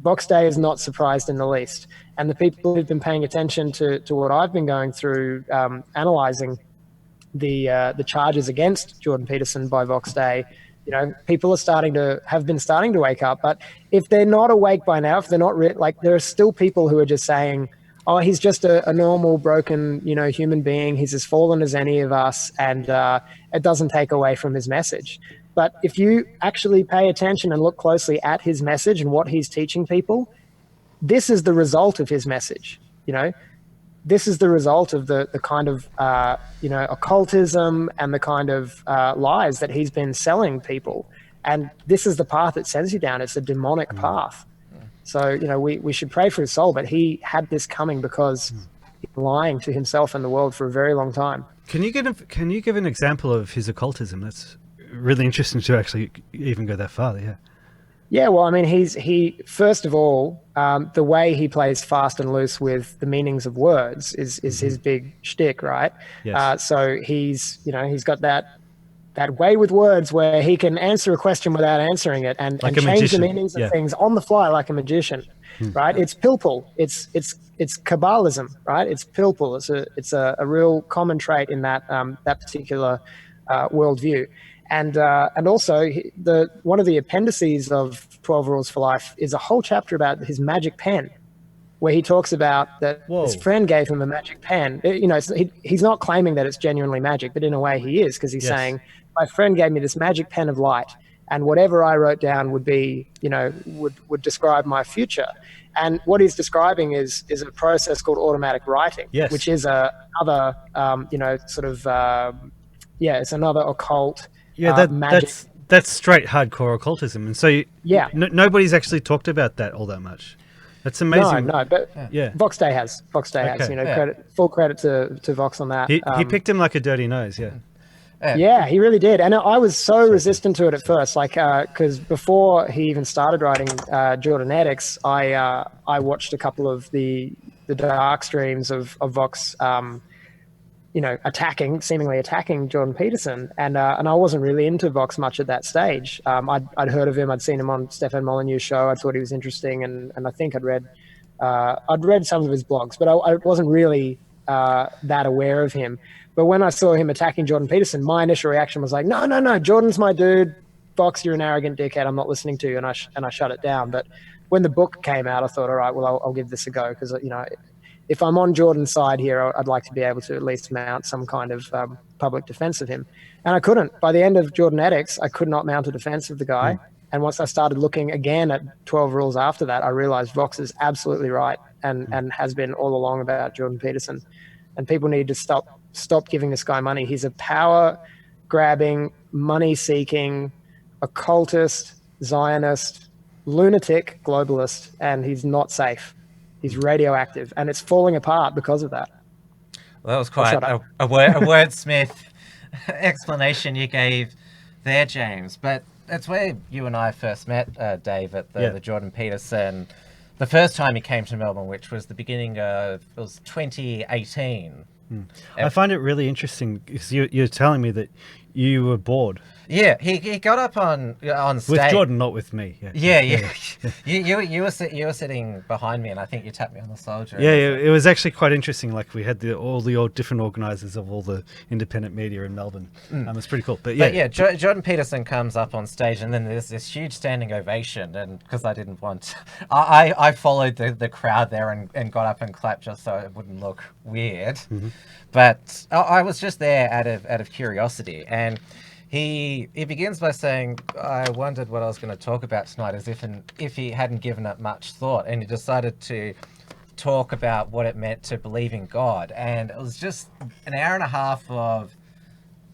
Vox Day is not surprised in the least. And the people who've been paying attention to what I've been going through, analyzing the charges against Jordan Peterson by Vox Day, people are have been starting to wake up. But if they're not awake by now, if they're not there are still people who are just saying, oh, he's just a normal, broken, human being. He's as fallen as any of us, and it doesn't take away from his message. But if you actually pay attention and look closely at his message and what he's teaching people, this is the result of his message. This is the result of the kind of, occultism and the kind of lies that he's been selling people. And this is the path it sends you down. It's a demonic path. So, we should pray for his soul, but he had this coming because he's lying to himself and the world for a very long time. Can you give an example of his occultism? That's really interesting to actually even go that far. Yeah. Yeah, well, I mean, he first of all, the way he plays fast and loose with the meanings of words is his big shtick, right? Yes. So he's got that way with words where he can answer a question without answering it and change the meanings of things on the fly like a magician, right? It's pilpul. It's Kabbalism, right? It's pilpul. It's a real common trait in that particular worldview. And also one of the appendices of 12 Rules for Life is a whole chapter about his magic pen, where he talks about that his friend gave him a magic pen. He's not claiming that it's genuinely magic, but in a way he is, because he's saying, my friend gave me this magic pen of light, and whatever I wrote down would be, would describe my future. And what he's describing is a process called automatic writing, which is another, it's another occult magic that's straight hardcore occultism, and so nobody's actually talked about that all that much. That's amazing. No, but Vox Day has. Full credit to Vox on that. He picked him like a dirty nose. Yeah, he really did. And I was so resistant to it at first, because before he even started writing Jordanetics, I watched a couple of the dark streams of Vox, seemingly attacking Jordan Peterson, and I wasn't really into Vox much at that stage. I'd heard of him, I'd seen him on Stefan Molyneux's show. I thought he was interesting, and I think I'd read some of his blogs, but I wasn't really that aware of him. But when I saw him attacking Jordan Peterson, my initial reaction was like, no, Jordan's my dude. Vox, you're an arrogant dickhead. I'm not listening to you, and I shut it down. But when the book came out, I thought, all right, well, I'll give this a go, because if I'm on Jordan's side here, I'd like to be able to at least mount some kind of public defense of him. And I couldn't. By the end of Jordanetics, I could not mount a defense of the guy. And once I started looking again at 12 Rules after that, I realized Vox is absolutely right and has been all along about Jordan Peterson. And people need to stop giving this guy money. He's a power-grabbing, money-seeking, occultist, Zionist, lunatic globalist, and he's not safe. He's radioactive, and it's falling apart because of that. Well, that was quite a wordsmith explanation you gave there, James. But that's where you and I first met, Dave, at the Jordan Peterson. The first time he came to Melbourne, which was the beginning of, it was 2018. I find it really interesting because you're telling me that you were bored. Yeah, he got up on stage with Jordan, not with me. Yeah. You were sitting behind me, and I think you tapped me on the shoulder. Yeah, it was actually quite interesting. Like, we had all the different organisers of all the independent media in Melbourne. It was pretty cool. But Jordan Peterson comes up on stage, and then there's this huge standing ovation. And because I didn't want, I followed the crowd there and got up and clapped just so it wouldn't look weird. But I was just there out of curiosity. And he begins by saying, I wondered what I was going to talk about tonight, as if he hadn't given it much thought, and he decided to talk about what it meant to believe in God. And it was just an hour and a half of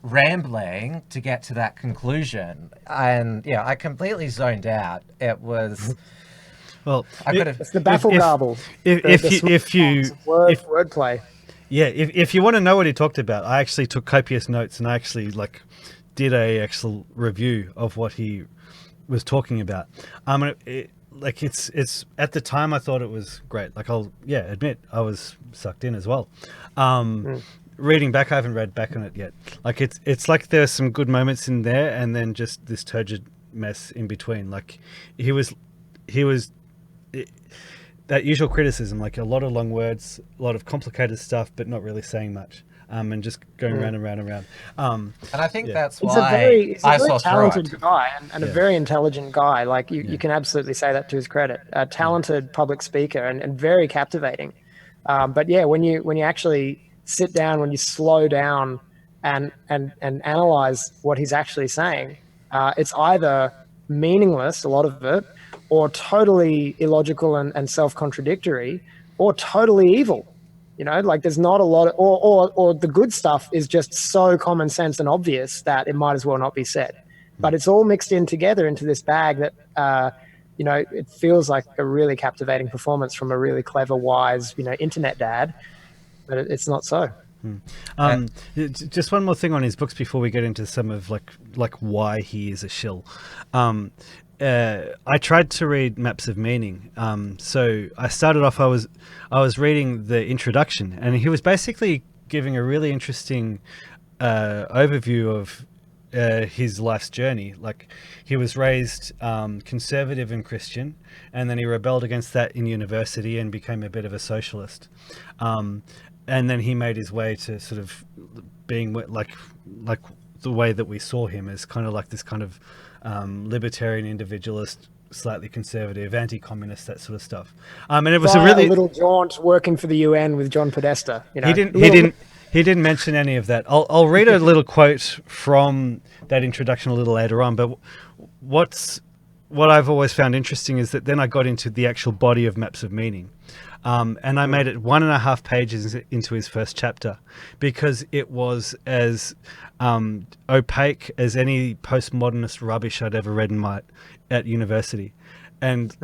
rambling to get to that conclusion. And I completely zoned out. It was... Well, it's the baffle garble. Wordplay. Yeah, if you want to know what he talked about, I actually took copious notes, and I actually did a actual review of what he was talking about. It's at the time I thought it was great. I'll admit I was sucked in as well. Reading back, I haven't read back on it yet. It's like there's some good moments in there, and then just this turgid mess in between. He was that usual criticism, a lot of long words, a lot of complicated stuff, but not really saying much. And just going round and round and round. And I think that's he's why he's a very talented guy and a very intelligent guy. You can absolutely say that to his credit. A talented public speaker and very captivating. But when you actually sit down, when you slow down and analyze what he's actually saying, it's either meaningless, a lot of it, or totally illogical and self-contradictory, or totally evil. There's not a lot of, or the good stuff is just so common sense and obvious that it might as well not be said. But it's all mixed in together into this bag that, it feels like a really captivating performance from a really clever, wise, internet dad, but it's not so. Just one more thing on his books before we get into some of why he is a shill. I tried to read Maps of Meaning. So I started off, I was reading the introduction, and he was basically giving a really interesting overview of his life's journey. He was raised conservative and Christian, and then he rebelled against that in university and became a bit of a socialist. And then he made his way to sort of being like the way that we saw him, as kind of this kind of libertarian, individualist, slightly conservative, anti-communist, that sort of stuff. And it was a little jaunt working for the UN with John Podesta. He didn't mention any of that. I'll read a little quote from that introduction a little later on. But what's what I've always found interesting is that then I got into the actual body of maps of meaning. And I made it 1.5 pages into his first chapter because it was as opaque as any postmodernist rubbish I'd ever read at university. And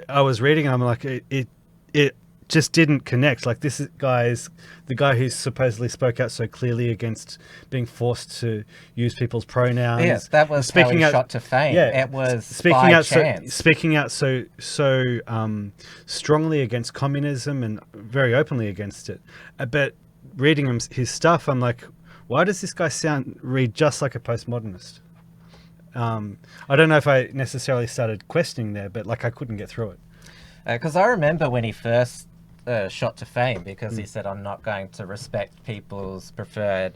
I was reading and I'm like, it just didn't connect. Like, this guy is the guy who supposedly spoke out so clearly against being forced to use people's pronouns. Yes, that was how he shot to fame. Yeah, it was speaking out so strongly against communism and very openly against it. But reading his stuff, I'm like, why does this guy read just like a postmodernist? I don't know if I necessarily started questioning there, but like I couldn't get through it. Because I remember when he first shot to fame, because he said, I'm not going to respect people's preferred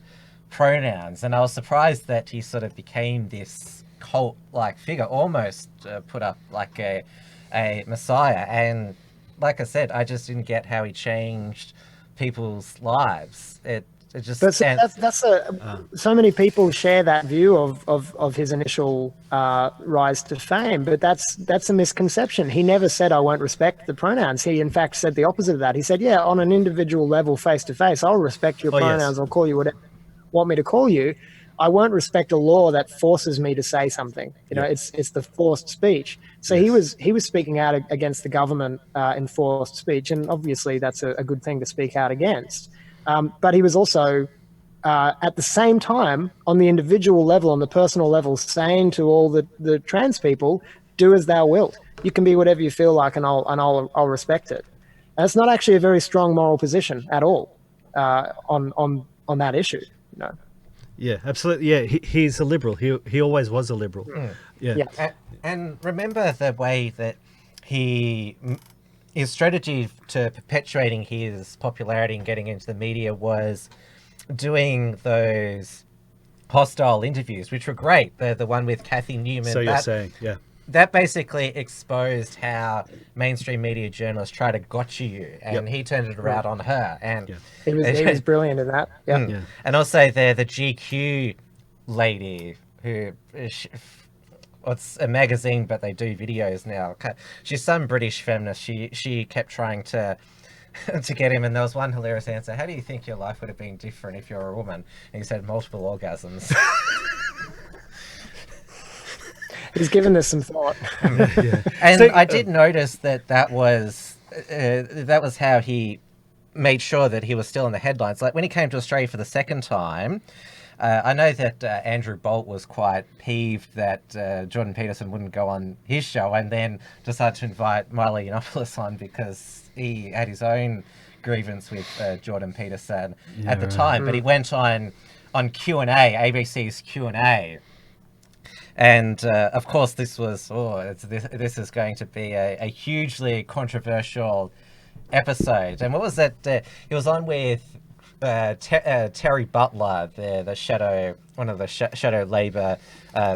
pronouns. And I was surprised that he sort of became this cult-like figure, almost put up like a messiah. And like I said, I just didn't get how he changed people's lies. It just so many people share that view of his initial rise to fame, but that's a misconception. He never said, I won't respect the pronouns. He in fact said the opposite of that. He said, yeah, on an individual level, face to face, I'll respect your pronouns. Yes. I'll call you whatever you want me to call you. I won't respect a law that forces me to say something. You know, it's the forced speech. So yes. he was speaking out against the government enforced speech, and obviously that's a good thing to speak out against. But he was also, at the same time, on the individual level, on the personal level, saying to all the trans people, do as thou wilt. You can be whatever you feel like, and I'll respect it. And it's not actually a very strong moral position at all on that issue. You know. Yeah, absolutely. Yeah, he's a liberal. He always was a liberal. Yeah. And remember the way that his strategy to perpetuating his popularity and getting into the media was doing those hostile interviews, which were great. The one with Kathy Newman. So you're saying, yeah. That basically exposed how mainstream media journalists try to gotcha you, and he turned it around on her. And he was brilliant in that. Yeah. And also the GQ lady who... It's a magazine, but they do videos now. She's some British feminist. She kept trying to get him, and there was one hilarious answer. How do you think your life would have been different if you're a woman? And he said multiple orgasms. He's given this some thought. And so, I did notice that was how he made sure that he was still in the headlines. Like when he came to Australia for the second time, I know that Andrew Bolt was quite peeved that Jordan Peterson wouldn't go on his show, and then decided to invite Milo Yiannopoulos on because he had his own grievance with Jordan Peterson at the time. But he went on Q&A, ABC's Q&A. And of course, this was this is going to be a hugely controversial episode. And what was that? He was on with Terry Butler, one of the shadow Labor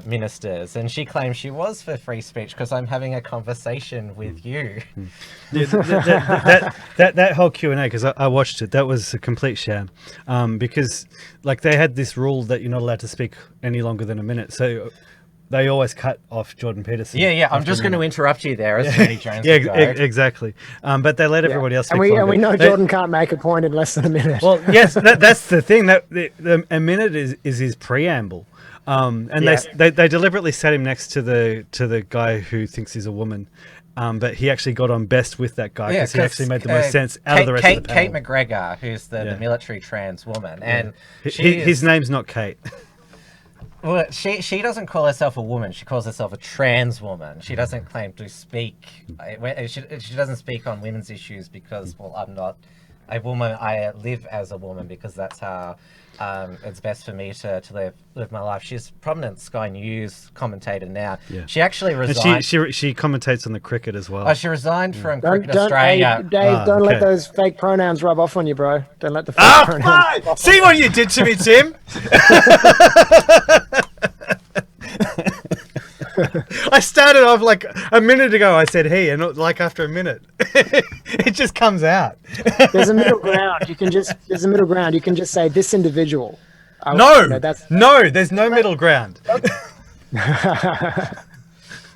ministers, and she claims she was for free speech because I'm having a conversation with you. that whole Q&A, because I watched it, that was a complete sham, because like they had this rule that you're not allowed to speak any longer than a minute, so they always cut off Jordan Peterson. Yeah. I'm just going to interrupt you there, as Tony Jones. Exactly. But they let everybody else speak. And we know Jordan can't make a point in less than a minute. Well, yes, that's the thing. That a minute is his preamble, and they deliberately sat him next to the guy who thinks he's a woman. But he actually got on best with that guy because he actually made the most sense out of the rest of the panel. Kate McGregor, who's the military trans woman, and his name's not Kate. Well, she doesn't call herself a woman. She calls herself a trans woman. She doesn't claim to speak. She doesn't speak on women's issues because, well, I'm not a woman. I live as a woman because that's how it's best for me to live my life. She's a prominent Sky News commentator now. Yeah. She actually resigned. She commentates on the cricket as well. Oh, she resigned from Cricket Australia. Hey, Dave, don't let those fake pronouns rub off on you, bro. Don't let the fake pronouns. See what you did to me, Tim. I started off like a minute ago. I said he, and like after a minute, it just comes out. There's a middle ground. You can just say this individual. No, there's no middle ground.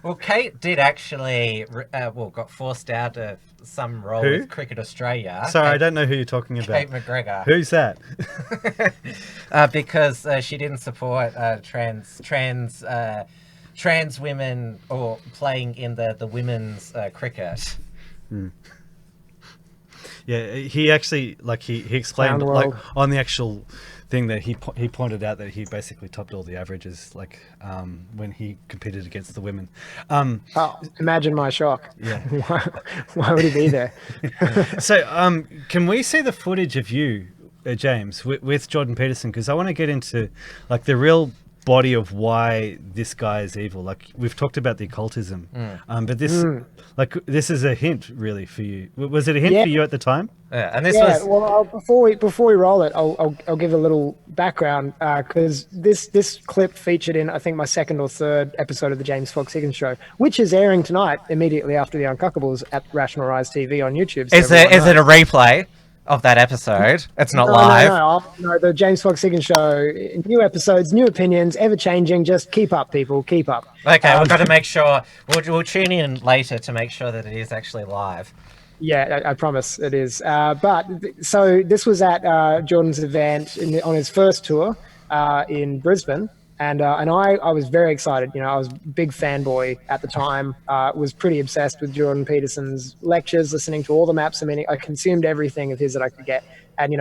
Well, Kate did actually, got forced out of some role Who? with Cricket Australia. Sorry, Kate, I don't know who you're talking about. Kate McGregor. Who's that? Because she didn't support trans women or playing in the women's cricket. Yeah, he actually he explained World. on the actual thing that he pointed out that he basically topped all the averages when he competed against the women. Imagine my shock. Yeah. Why would he be there? So can we see the footage of you, James, with Jordan Peterson? Because I want to get into the real body of why this guy is evil. We've talked about the occultism, but this is a hint really for you. Was it a hint for you at the time? Yeah, and this was well. Before we roll it, I'll give a little background because this clip featured in I think my second or third episode of the James Fox Higgins show, which is airing tonight immediately after the Uncuckables at Rational Rise TV on YouTube. So is it a replay of that episode? It's not live. No, the James Fox Higgins show, new episodes, new opinions, ever changing. Just keep up, people, keep up. Okay, we've got to make sure. We'll tune in later to make sure that it is actually live. Yeah, I promise it is. So this was at Jordan's event on his first tour in Brisbane. And I was very excited. I was a big fanboy at the time. Was pretty obsessed with Jordan Peterson's lectures, listening to all the maps. I mean, I consumed everything of his that I could get. And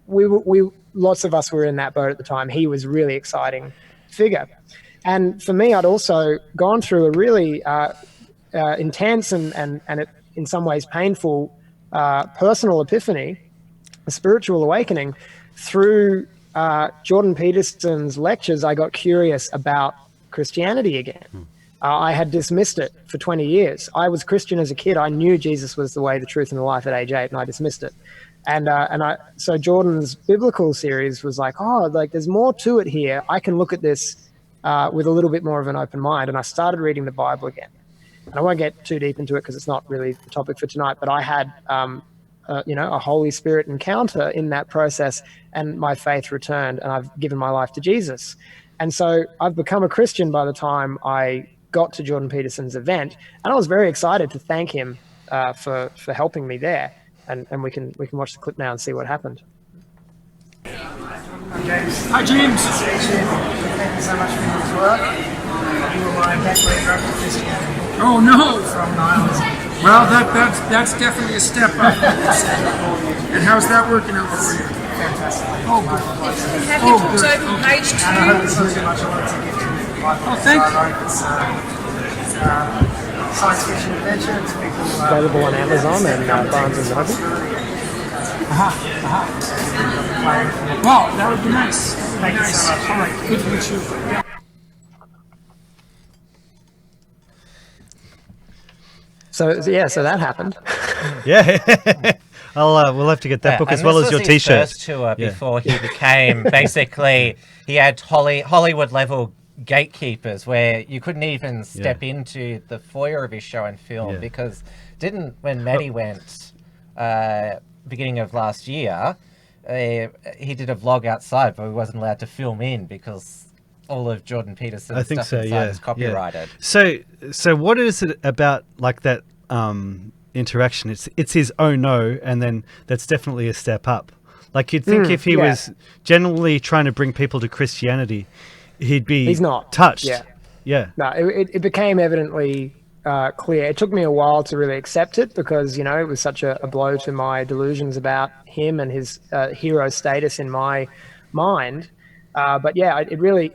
we lots of us were in that boat at the time. He was a really exciting figure. And for me, I'd also gone through a really intense and in some ways painful personal epiphany, a spiritual awakening through Jordan Peterson's lectures. I got curious about Christianity again. I had dismissed it for 20 years. I was Christian as a kid. I knew Jesus was the way, the truth, and the life at age 8, and I dismissed it. So Jordan's biblical series was there's more to it here. I can look at this with a little bit more of an open mind. And I started reading the Bible again. And I won't get too deep into it because it's not really the topic for tonight, but I had a Holy Spirit encounter in that process, and my faith returned, and I've given my life to Jesus. And so I've become a Christian by the time I got to Jordan Peterson's event, and I was very excited to thank him for helping me there. And we can watch the clip now and see what happened. Hi, James. Thank you so much for your work. You were my gateway drug to Christianity. Oh no! From nihilism. Well, that's definitely a step up. And how's that working out for you? Fantastic. Oh, good. Have you talked over page 2? And I hope this was too much. I wanted to give you thank you. It's science fiction adventure. It's available on Amazon and Barnes and Noble. Wow, that would be nice. Thank you so much. All right, good to meet you. So that happened. Yeah. We'll have to get that book as well as your T-shirt. This was his first tour before he became basically he had Hollywood level gatekeepers where you couldn't even step into the foyer of his show and film because when Maddie went beginning of last year, he did a vlog outside, but he wasn't allowed to film in because all of Jordan Peterson's stuff inside is copyrighted. So what is it about that interaction? It's his oh no, and then that's definitely a step up. You'd think if he was generally trying to bring people to Christianity, he's not touched. Yeah. No, it became evidently clear. It took me a while to really accept it because, it was such a blow to my delusions about him and his hero status in my mind. But yeah, it really,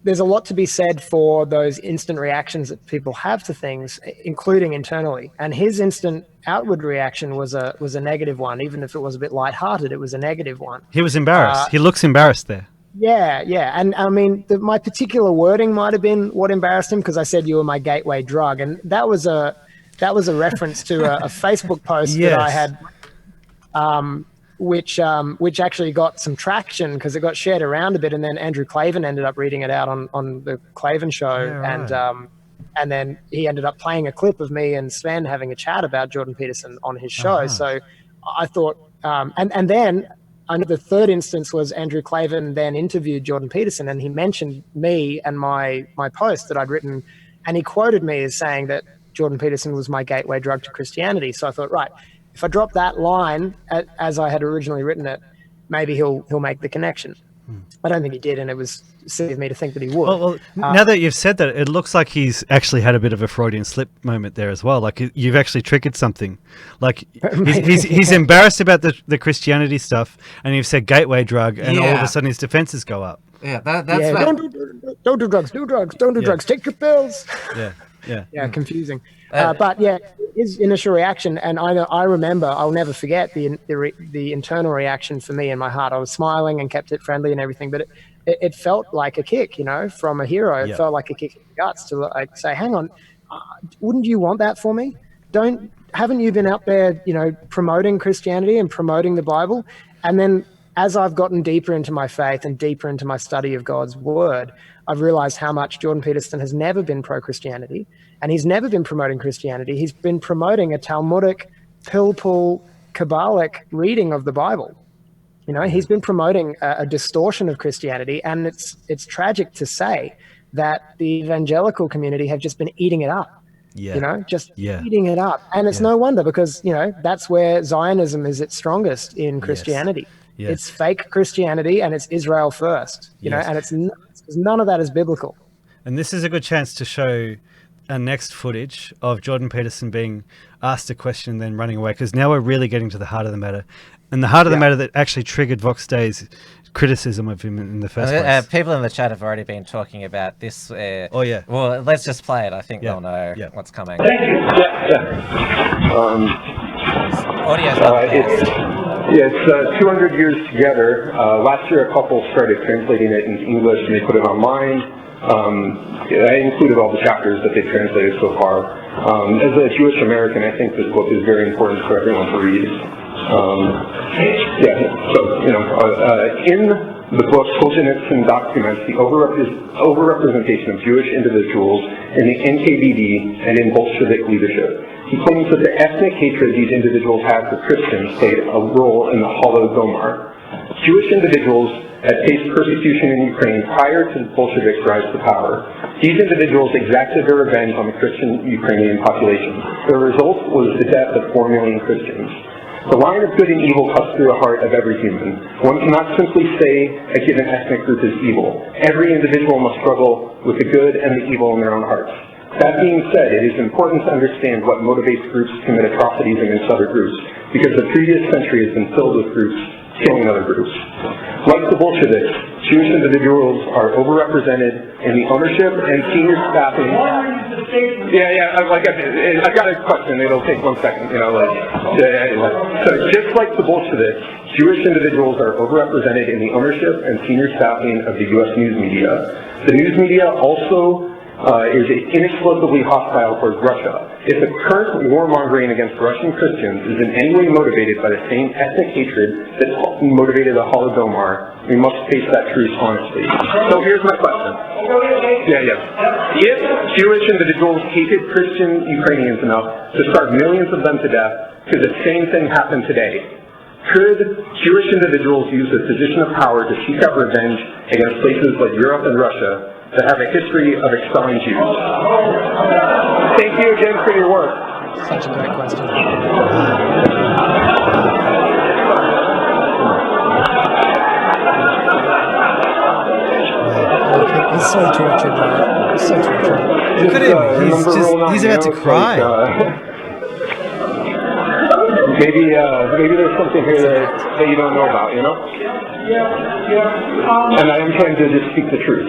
there's a lot to be said for those instant reactions that people have to things, including internally. And his instant outward reaction was a negative one. Even if it was a bit lighthearted, it was a negative one. He was embarrassed. He looks embarrassed there. Yeah. And I mean, my particular wording might have been what embarrassed him because I said you were my gateway drug. And that was a reference to a Facebook post that I had, which actually got some traction because it got shared around a bit. And then Andrew Klavan ended up reading it out on the Klavan show. Yeah, and then he ended up playing a clip of me and Sven having a chat about Jordan Peterson on his show. So I thought, and then I know the third instance was Andrew Clavin then interviewed Jordan Peterson, and he mentioned me and my post that I'd written, and he quoted me as saying that Jordan Peterson was my gateway drug to Christianity. So I thought, right, if I drop that line as I had originally written it, maybe he'll make the connection. I don't think he did, and it was silly of me to think that he would. Well, now that you've said that, it looks like he's actually had a bit of a Freudian slip moment there as well. Like you've actually triggered something. Like he's embarrassed about the Christianity stuff, and you've said gateway drug, and all of a sudden his defenses go up. Yeah, that's don't do drugs. Do drugs. Don't do drugs. Take your pills. Yeah, confusing. But yeah, his initial reaction, and I remember, I'll never forget the internal reaction for me in my heart. I was smiling and kept it friendly and everything, but it felt like a kick, from a hero. It felt like a kick in the guts to say, hang on, wouldn't you want that for me? Haven't you been out there, promoting Christianity and promoting the Bible? And then as I've gotten deeper into my faith and deeper into my study of God's word, I've realized how much Jordan Peterson has never been pro-Christianity, and he's never been promoting Christianity. He's been promoting a Talmudic, pill-pull, Kabbalic reading of the Bible. He's been promoting a distortion of Christianity, and it's tragic to say that the evangelical community have just been eating it up. Eating it up. And it's no wonder, because, that's where Zionism is its strongest in Christianity. Yes. It's fake Christianity, and it's Israel first, and it's nuts, because none of that is biblical. And this is a good chance to show our next footage of Jordan Peterson being asked a question and then running away, because now we're really getting to the heart of the matter. And the heart of the matter that actually triggered Vox Day's criticism of him in the first place. People in the chat have already been talking about this. Well, let's just play it. I think they'll know what's coming. Thank you. Audio's not the best. It's 200 years together. Last year, a couple started translating it into English, and they put it online. I included all the chapters that they've translated so far. As a Jewish American, I think this book is very important for everyone to read. In the book, Solzhenitsyn documents the overrepresentation of Jewish individuals in the NKVD and in Bolshevik leadership. He claims that the ethnic hatred these individuals had for Christians played a role in the Holodomor. Jewish individuals had faced persecution in Ukraine prior to the Bolsheviks' rise to power. These individuals exacted their revenge on the Christian Ukrainian population. The result was the death of 4 million Christians. The line of good and evil cuts through the heart of every human. One cannot simply say a given ethnic group is evil. Every individual must struggle with the good and the evil in their own hearts. That being said, it is important to understand what motivates groups to commit atrocities against other groups, because the previous century has been filled with groups killing other groups. Like the Bolsheviks, Jewish individuals are overrepresented in the ownership and senior staffing. I've got a question. It'll take 1 second. So just like the Bolsheviks, Jewish individuals are overrepresented in the ownership and senior staffing of the U.S. news media. The news media also is inexplicably hostile towards Russia. If the current warmongering against Russian Christians is in any way motivated by the same ethnic hatred that motivated the Holodomor, we must face that truth honestly. So here's my question. If Jewish individuals hated Christian Ukrainians enough to starve millions of them to death, could the same thing happen today? Could Jewish individuals use their position of power to seek out revenge against places like Europe and Russia that have a history of expelling Jews? Thank you again for your work. Such a great question. He's so tortured, man. He's so tortured. Look at him. He's about to cry. Maybe there's something here that you don't know about, And I am trying to just speak the truth.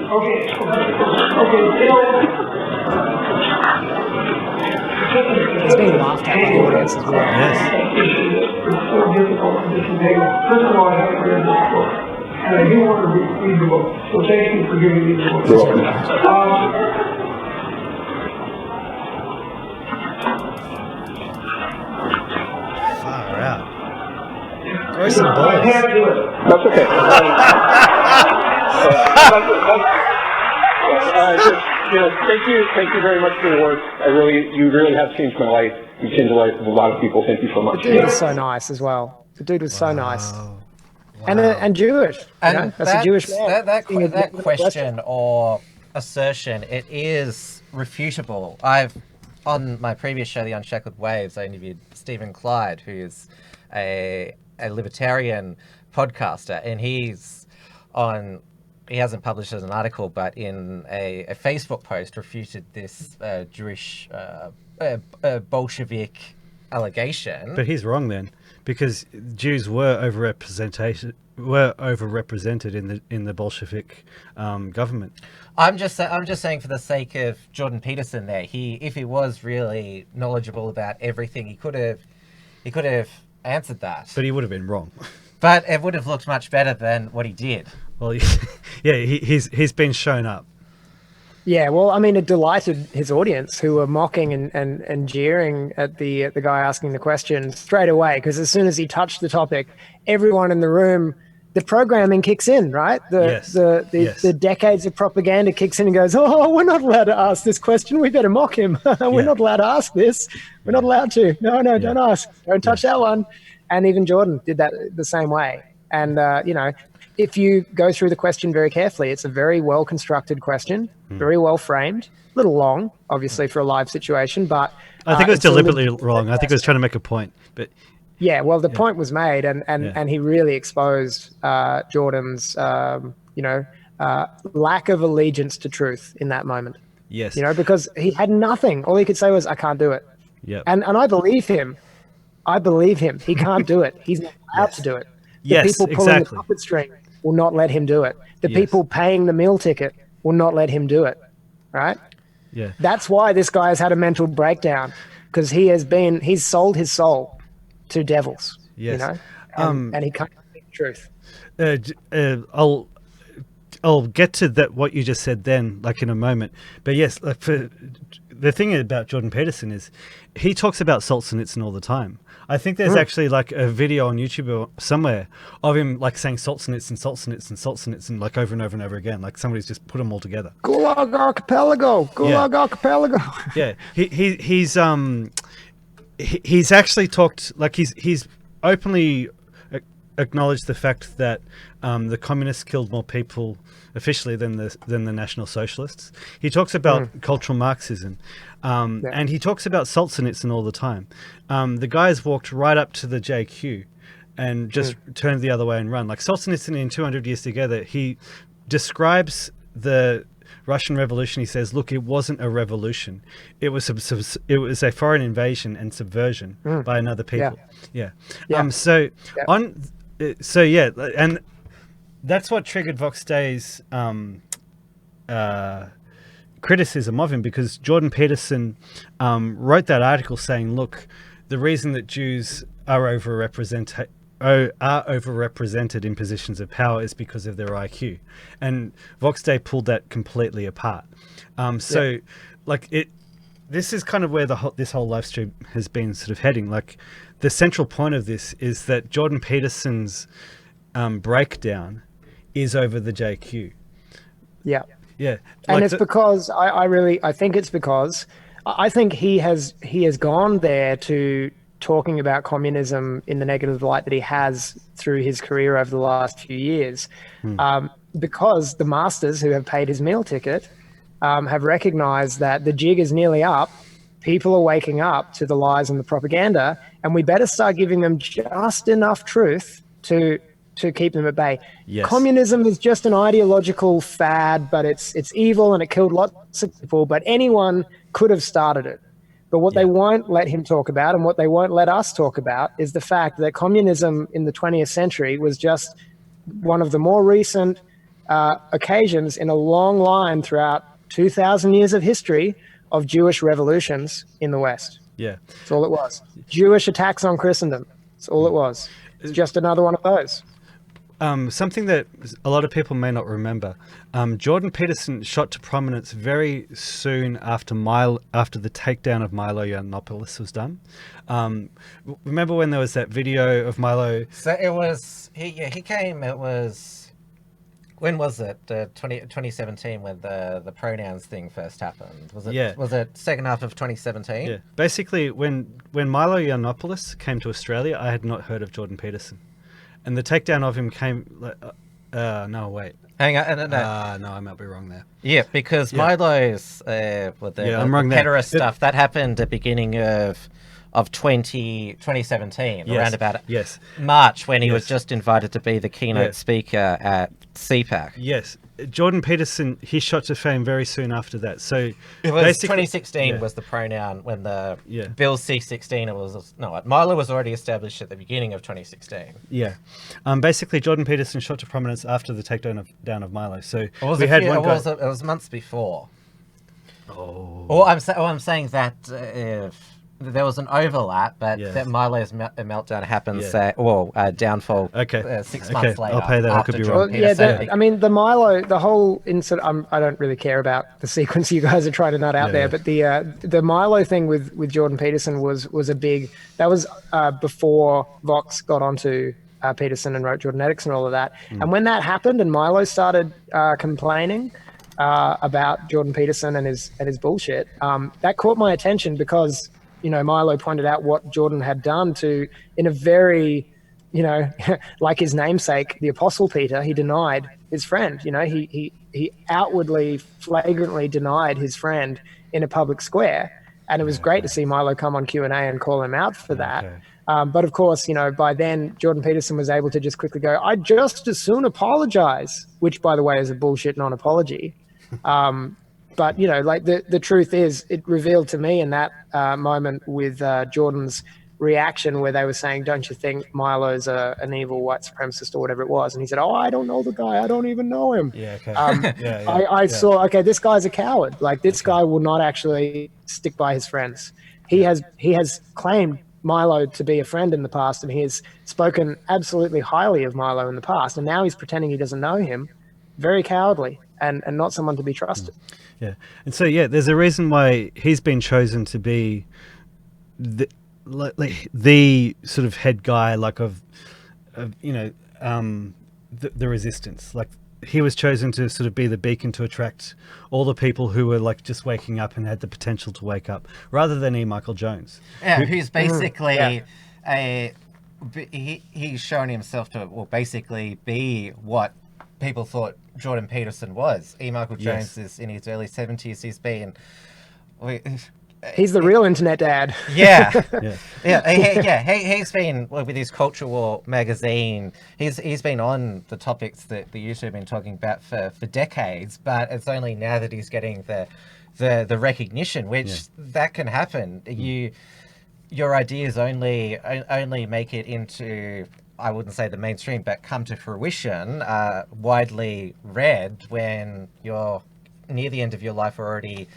It's being laughed at by the audience as well. Yes. It's so difficult to convey. First of all, I haven't read this book, and I do want to read the book. So thank you for giving me the book. You're welcome. Grow some balls. That's okay. Thank you very much for your work. You really have changed my life. You changed the life of a lot of people. Thank you so much. The dude was so nice as well. The dude was so nice. and Jewish. And that's a Jewish man. That question or assertion, it is refutable. On my previous show, The Unshackled Waves, I interviewed Stephen Clyde, who is a libertarian podcaster, and he hasn't published as an article, but in a Facebook post refuted this Jewish Bolshevik allegation. But he's wrong then, because Jews were overrepresented in the Bolshevik government. I'm just saying, for the sake of Jordan Peterson, there, if he was really knowledgeable about everything, he could have answered that. But he would have been wrong. But it would have looked much better than what he did. Well, yeah, he's been shown up. Yeah, well, I mean, it delighted his audience, who were mocking and jeering at the guy asking the question straight away, because as soon as he touched the topic, everyone in the room, the programming kicks in, right? The decades of propaganda kicks in and goes, oh, we're not allowed to ask this question. We better mock him. We're not allowed to ask this. We're not allowed to. No, don't ask. Don't touch that one. And even Jordan did that the same way. And, if you go through the question very carefully, it's a very well-constructed question, very well-framed, a little long, obviously, for a live situation, but... I think it was deliberately wrong. I think it was trying to make a point, but... Yeah, well, the point was made, and he really exposed Jordan's, lack of allegiance to truth in that moment. Yes. Because he had nothing. All he could say was, I can't do it. Yeah. And I believe him. He can't do it. He's not allowed to do it. The people pulling the puppet string will not let him do it. The people paying the meal ticket will not let him do it. Right? Yeah. That's why this guy has had a mental breakdown, because he's sold his soul to devils. Yes. And he can't speak the truth. I'll get to that, what you just said then, like in a moment. But yes, for the thing about Jordan Peterson is he talks about Solzhenitsyn all the time. I think there's actually like a video on YouTube or somewhere of him like saying Solzhenitsyn like over and over and over again. Like somebody's just put them all together. Gulag Archipelago. Archipelago. Yeah. He's actually talked, like he's openly acknowledged the fact that the communists killed more people officially than the National Socialists. He talks about cultural Marxism, and he talks about Solzhenitsyn all the time. The guys walked right up to the JQ and just turned the other way and run. Like Solzhenitsyn in 200 Years Together, he describes the Russian Revolution. He says, "Look, it wasn't a revolution; it was a foreign invasion and subversion by another people." Yeah. And that's what triggered Vox Day's criticism of him, because Jordan Peterson wrote that article saying, "Look, the reason that Jews are overrepresented in positions of power is because of their IQ," and Vox Day pulled that completely apart. This is kind of where this whole live stream has been sort of heading. Like, the central point of this is that Jordan Peterson's breakdown is over the JQ. Yeah. Yeah. And it's because I think he has gone there to talking about communism in the negative light that he has through his career over the last few years, because the masters who have paid his meal ticket have recognized that the jig is nearly up. People are waking up to the lies and the propaganda, and we better start giving them just enough truth to keep them at bay. Yes. Communism is just an ideological fad, but it's evil and it killed lots of people, but anyone could have started it. But what they won't let him talk about, and what they won't let us talk about, is the fact that communism in the 20th century was just one of the more recent occasions in a long line throughout 2,000 years of history of Jewish revolutions in the West. Yeah. That's all it was. Jewish attacks on Christendom. That's all it was. It's just another one of those. Something that a lot of people may not remember, Jordan Peterson shot to prominence very soon after the takedown of Milo Yiannopoulos was done. Remember when there was that video of Milo? So it was, he came, it was, when was it? 2017, when the pronouns thing first happened. Was it second half of 2017? Yeah. Basically, when Milo Yiannopoulos came to Australia, I had not heard of Jordan Peterson. And the takedown of him came. No, wait. Hang on, no. No, I might be wrong there. Yeah, because Milo's I'm wrong there. pederast stuff that happened at the beginning of 2017, around about March, when he was just invited to be the keynote speaker at CPAC. Yes, Jordan Peterson, he shot to fame very soon after that. So it was 2016 was the pronoun when the Bill C-16. It was Milo was already established at the beginning of 2016. Yeah, basically Jordan Peterson shot to prominence after the takedown of Milo. So it was months before. Oh. Or I'm saying that there was an overlap, but that Milo's meltdown happens, downfall 6 months later. I'll pay that. I could be wrong. The Milo, the whole incident, I don't really care about the sequence you guys are trying to nut out there, but the Milo thing with Jordan Peterson was a big, that was before Vox got onto Peterson and wrote Jordanetics and all of that. And when that happened and Milo started complaining about Jordan Peterson and his bullshit, that caught my attention because Milo pointed out what Jordan had done in a very, like his namesake, the Apostle Peter, he denied his friend. He outwardly, flagrantly denied his friend in a public square. And it was great to see Milo come on Q&A and call him out for that. But of course, by then, Jordan Peterson was able to just quickly go, I'd just as soon apologize, which, by the way, is a bullshit non-apology. But, the truth is, it revealed to me in that moment with Jordan's reaction where they were saying, don't you think Milo's an evil white supremacist or whatever it was? And he said, I don't know the guy. I don't even know him. I saw, this guy's a coward. This guy will not actually stick by his friends. He has claimed Milo to be a friend in the past, and he has spoken absolutely highly of Milo in the past. And now he's pretending he doesn't know him. Very cowardly and not someone to be trusted. Yeah, and so there's a reason why he's been chosen to be the sort of head guy, of the resistance. He was chosen to sort of be the beacon to attract all the people who were just waking up and had the potential to wake up, rather than E. Michael Jones. Yeah, who's basically he's shown himself to basically be what people thought Jordan Peterson was. E. Michael Jones is in his early 70s. He's the real internet dad. Yeah. He's been with his Culture War magazine. He's been on the topics that the YouTube have been talking about for decades. But it's only now that he's getting the recognition, which that can happen. Your ideas only make it into, I wouldn't say the mainstream, but come to fruition, widely read when you're near the end of your life already,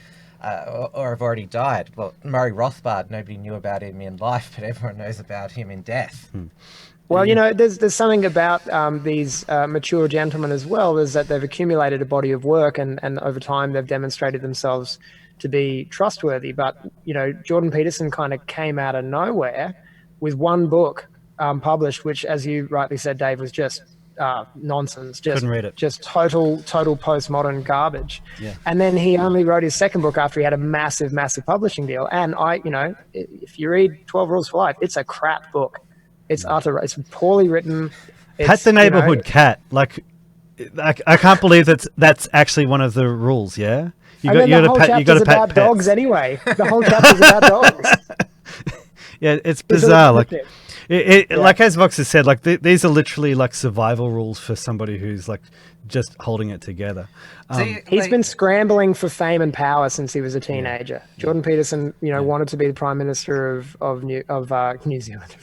or have already died. Well, Murray Rothbard, nobody knew about him in life, but everyone knows about him in death. Well, there's something about these mature gentlemen as well, is that they've accumulated a body of work and over time they've demonstrated themselves to be trustworthy. But, Jordan Peterson kind of came out of nowhere with one book published, which, as you rightly said, Dave, was just nonsense. Couldn't read it. Just total postmodern garbage. Yeah. And then he only wrote his second book after he had a massive publishing deal. And if you read 12 Rules for Life, it's a crap book. It's it's poorly written. Pat the neighborhood cat. I can't believe that's actually one of the rules. Yeah. The whole chapter's about dogs anyway. The whole chapter's about dogs. Yeah, it's bizarre. Like as Vox has said, these are literally survival rules for somebody who's just holding it together. He's been scrambling for fame and power since he was a teenager. Jordan Peterson, wanted to be the Prime Minister of New Zealand.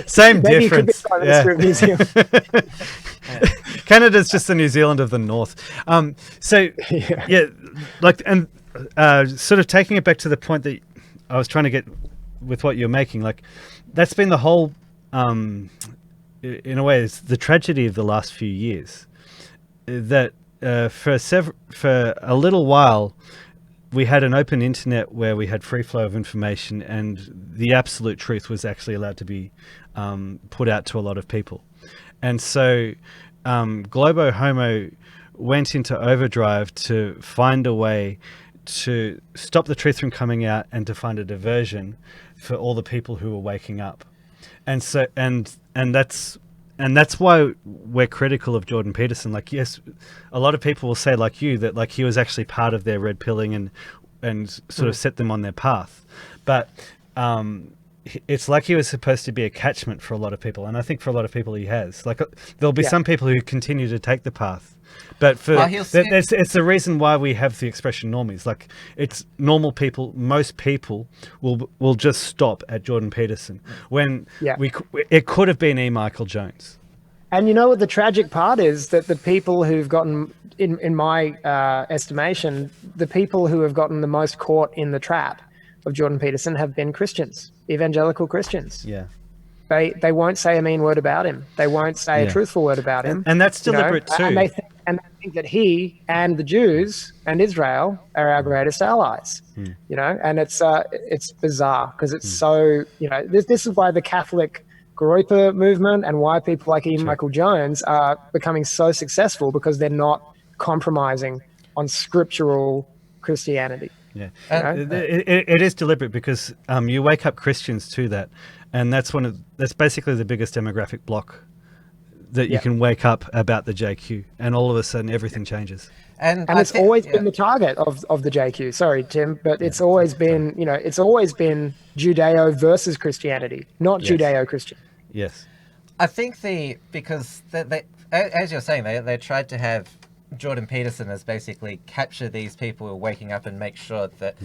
Same Maybe difference. He could be Prime Minister of New Zealand. Canada's just the New Zealand of the North. Sort of taking it back to the point that I was trying to get with what you're making, that's been the whole, in a way, it's the tragedy of the last few years. That for a little while, we had an open internet where we had free flow of information, and the absolute truth was actually allowed to be put out to a lot of people. And so Globo Homo went into overdrive to find a way to stop the truth from coming out and to find a diversion for all the people who were waking up. And so and that's why we're critical of Jordan Peterson. Like, yes, a lot of people will say, like you, that like he was actually part of their red pilling and sort of set them on their path. But it's like he was supposed to be a catchment for a lot of people, and I think for a lot of people he has. Like, there'll be some people who continue to take the path, but it's the reason why we have the expression normies. Like, it's normal people. Most people will just stop at Jordan Peterson when it could have been E. Michael Jones. And you know what the tragic part is? That the people who've gotten, in my estimation, the people who have gotten the most caught in the trap of Jordan Peterson have been Christians, evangelical Christians. Yeah. They won't say a mean word about him. They won't say a truthful word about him. And that's deliberate too. And they think that he and the Jews and Israel are our greatest allies. You know, and it's bizarre because it's so, you know, this is why the Catholic Groyper movement and why people like E. Michael Jones are becoming so successful, because they're not compromising on scriptural Christianity. Yeah, it is deliberate because you wake up Christians to that, and that's basically the biggest demographic block that you can wake up about the JQ, and all of a sudden everything changes. And it's always been the target of the JQ. Sorry, Tim, but it's always been, you know, it's always been Judeo versus Christianity, not Judeo-Christian. Yes, I think because they, as you're saying, they tried to have Jordan Peterson as basically capture these people who are waking up and make sure that,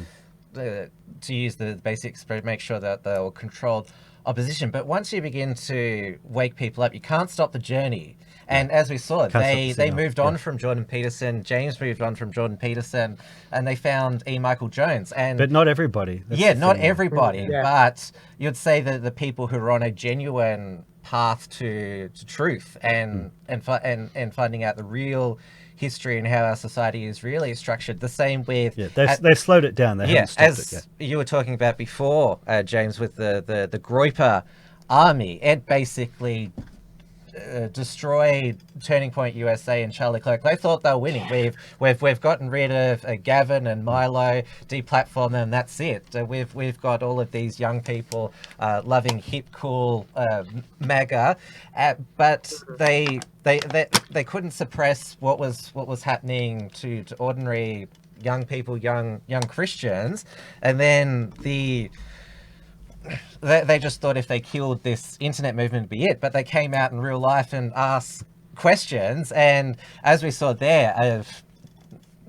to use the basic expression, make sure that they'll control opposition. But once you begin to wake people up, you can't stop the journey. And as we saw, they moved on from Jordan Peterson. James moved on from Jordan Peterson, and they found E. Michael Jones. But not everybody. Not everybody. Yeah. But you'd say that the people who are on a genuine path to truth and finding out the real history and how our society is really structured. The same with they've slowed it down. They haven't stopped it yet. You were talking about before, James, with the Groyper army. It basically destroyed Turning Point USA and Charlie Clerk. They thought they were winning. We've gotten rid of Gavin and Milo, deplatformed them. That's it. We've got all of these young people loving hip, cool MAGA, but they couldn't suppress what was happening to ordinary young people, young Christians, and then they just thought if they killed this internet movement would be it, but they came out in real life and asked questions, and as we saw there of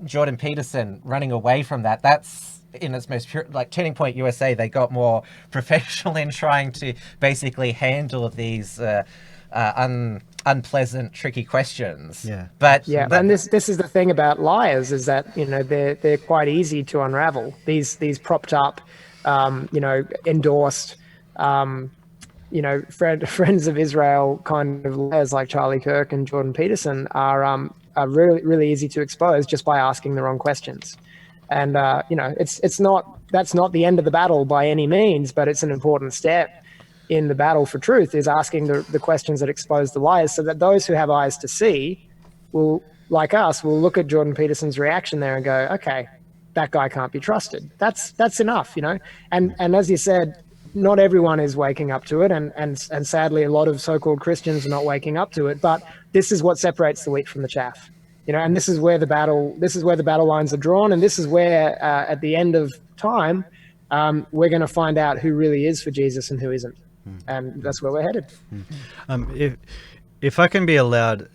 Jordan Peterson running away from that's in its most pure, like Turning Point USA, they got more professional in trying to basically handle these unpleasant, tricky questions. And this is the thing about liars, is that, you know, they're quite easy to unravel. These propped up, you know, endorsed, you know, friends of Israel kind of liars like Charlie Kirk and Jordan Peterson are really, really easy to expose just by asking the wrong questions. And you know, that's not the end of the battle by any means, but it's an important step in the battle for truth, is asking the questions that expose the liars, so that those who have eyes to see will, like us, will look at Jordan Peterson's reaction there and go, okay, that guy can't be trusted. That's enough, you know. And as you said, not everyone is waking up to it, and sadly a lot of so-called Christians are not waking up to it. But this is what separates the wheat from the chaff, you know. And this is where the battle lines are drawn, and this is where at the end of time we're going to find out who really is for Jesus and who isn't, and that's where we're headed. If I can be allowed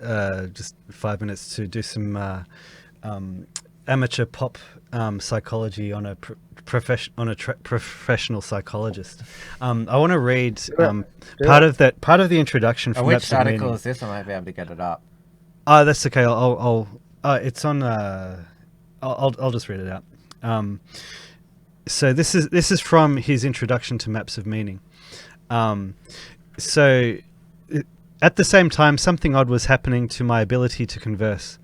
just 5 minutes to do some amateur pop psychology on a professional psychologist. I want to read part of the introduction from which article is this? I might be able to get it up. Oh, that's okay. I'll it's on. I'll just read it out. So this is from his introduction to Maps of Meaning. So at the same time, something odd was happening to my ability to converse.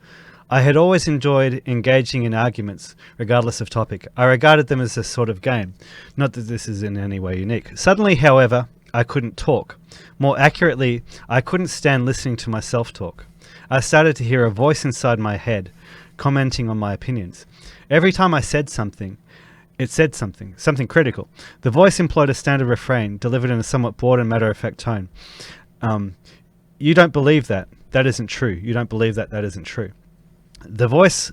I had always enjoyed engaging in arguments, regardless of topic. I regarded them as a sort of game. Not that this is in any way unique. Suddenly, however, I couldn't talk. More accurately, I couldn't stand listening to myself talk. I started to hear a voice inside my head, commenting on my opinions. Every time I said something, It said something critical. The voice employed a standard refrain, delivered in a somewhat broad and matter-of-fact tone. You don't believe that. That isn't true. You don't believe that. That isn't true. The voice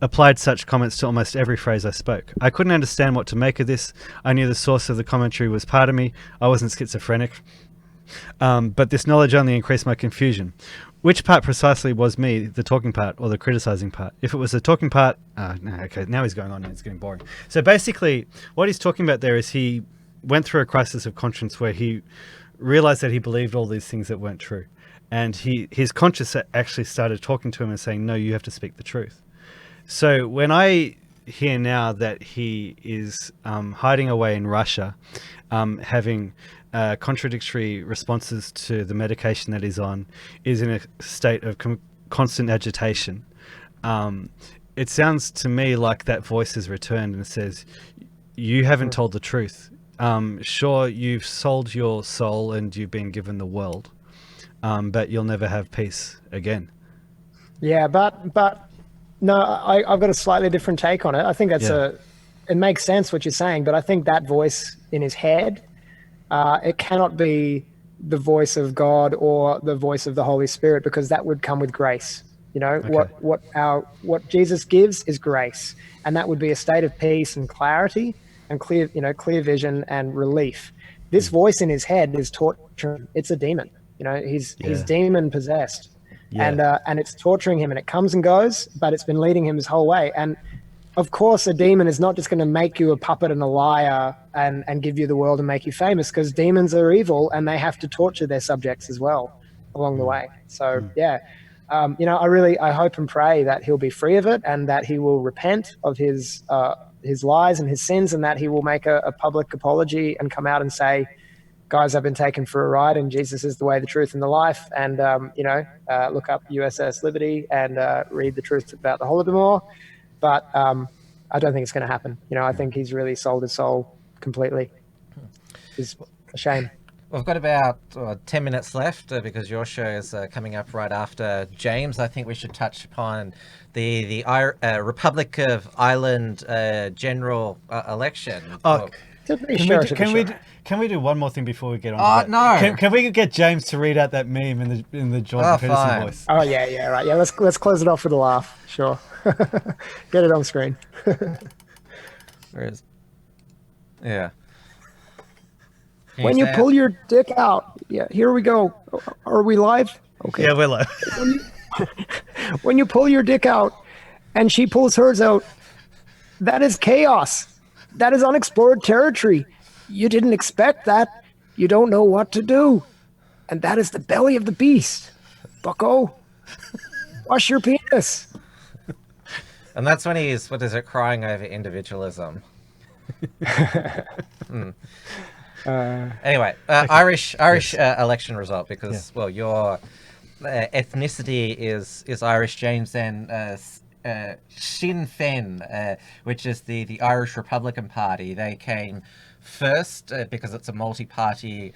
applied such comments to almost every phrase I spoke. I couldn't understand what to make of this. I knew the source of the commentary was part of me. I wasn't schizophrenic. But this knowledge only increased my confusion. Which part precisely was me, the talking part or the criticizing part? If it was the talking part, okay, now he's going on and it's getting boring. So basically, what he's talking about there is he went through a crisis of conscience where he realized that he believed all these things that weren't true. And his conscience actually started talking to him and saying, no, you have to speak the truth. So when I hear now that he is hiding away in Russia, having contradictory responses to the medication that he's on, is in a state of constant agitation, it sounds to me like that voice has returned and says, you haven't told the truth. Sure, you've sold your soul and you've been given the world, but you'll never have peace again. Yeah, but no, I've got a slightly different take on it. I think it makes sense what you're saying, but I think that voice in his head, it cannot be the voice of God or the voice of the Holy Spirit, because that would come with grace. You know, what Jesus gives is grace, and that would be a state of peace and clarity and clear vision and relief. This voice in his head is torture. It's a demon. You know, he's demon possessed. Yeah. And it's torturing him, and it comes and goes, but it's been leading him his whole way. And of course, a demon is not just going to make you a puppet and a liar and give you the world and make you famous, because demons are evil and they have to torture their subjects as well along the way. So I hope and pray that he'll be free of it, and that he will repent of his lies and his sins, and that he will make a public apology and come out and say, guys, I've been taken for a ride, and Jesus is the way, the truth, and the life. And, look up USS Liberty and read the truth about the Holodomor. But I don't think it's going to happen. You know, I think he's really sold his soul completely. It's a shame. We've got about 10 minutes left because your show is coming up right after James. I think we should touch upon the Republic of Ireland general election. Can we do one more thing before we get on to that? No. Can we get James to read out that meme in the Jordan Peterson voice? Oh yeah, right. Yeah, let's close it off with a laugh. Sure. Get it on screen. Where is? Yeah. When you pull your dick out. Yeah, here we go. Are we live? Okay. Yeah, we're live. When you pull your dick out and she pulls hers out, that is chaos. That is unexplored territory. You didn't expect that. You don't know what to do. And that is the belly of the beast. Bucko, wash your penis. And that's when he's, crying over individualism. Anyway, Irish election result, because, your ethnicity is Irish, James, and Sinn Féin, which is the Irish Republican Party. They came first because it's a multi-party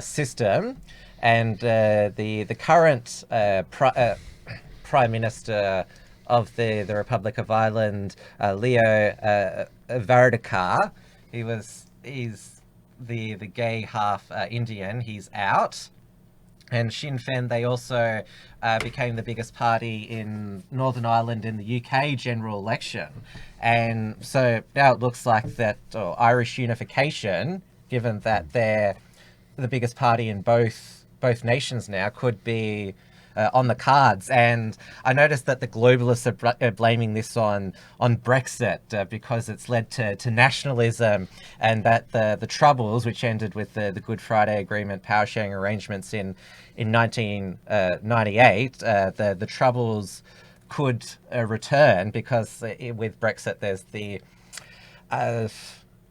system, and the current Prime Minister of the Republic of Ireland, Leo Varadkar, he's the gay half Indian. He's out. And Sinn Féin, they also became the biggest party in Northern Ireland in the UK general election. And so now it looks like that Irish unification, given that they're the biggest party in both nations now, could be on the cards. And I noticed that the globalists are blaming this on Brexit because it's led to nationalism, and that the Troubles, which ended with the Good Friday Agreement, power sharing arrangements in 1998, the Troubles could return because with Brexit there's the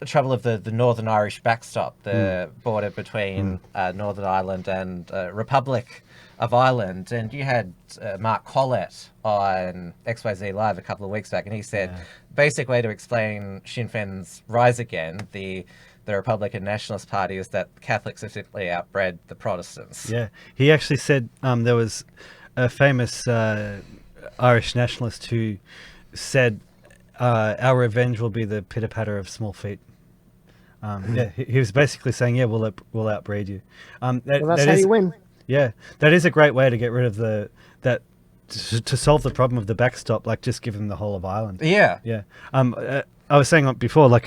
trouble of the Northern Irish backstop, the border between Northern Ireland and Republic of Ireland. And you had Mark Collett on XYZ Live a couple of weeks back, and he said basic way to explain Sinn Féin's rise again, the Republican Nationalist Party, is that Catholics have simply outbred the Protestants. Yeah, he actually said there was a famous Irish nationalist who said our revenge will be the pitter patter of small feet. He was basically saying, yeah, we'll outbreed you. That's how you win. Yeah, that is a great way to get rid of to solve the problem of the backstop. Like, just give them the whole of Ireland. Yeah, yeah. I was saying before, like,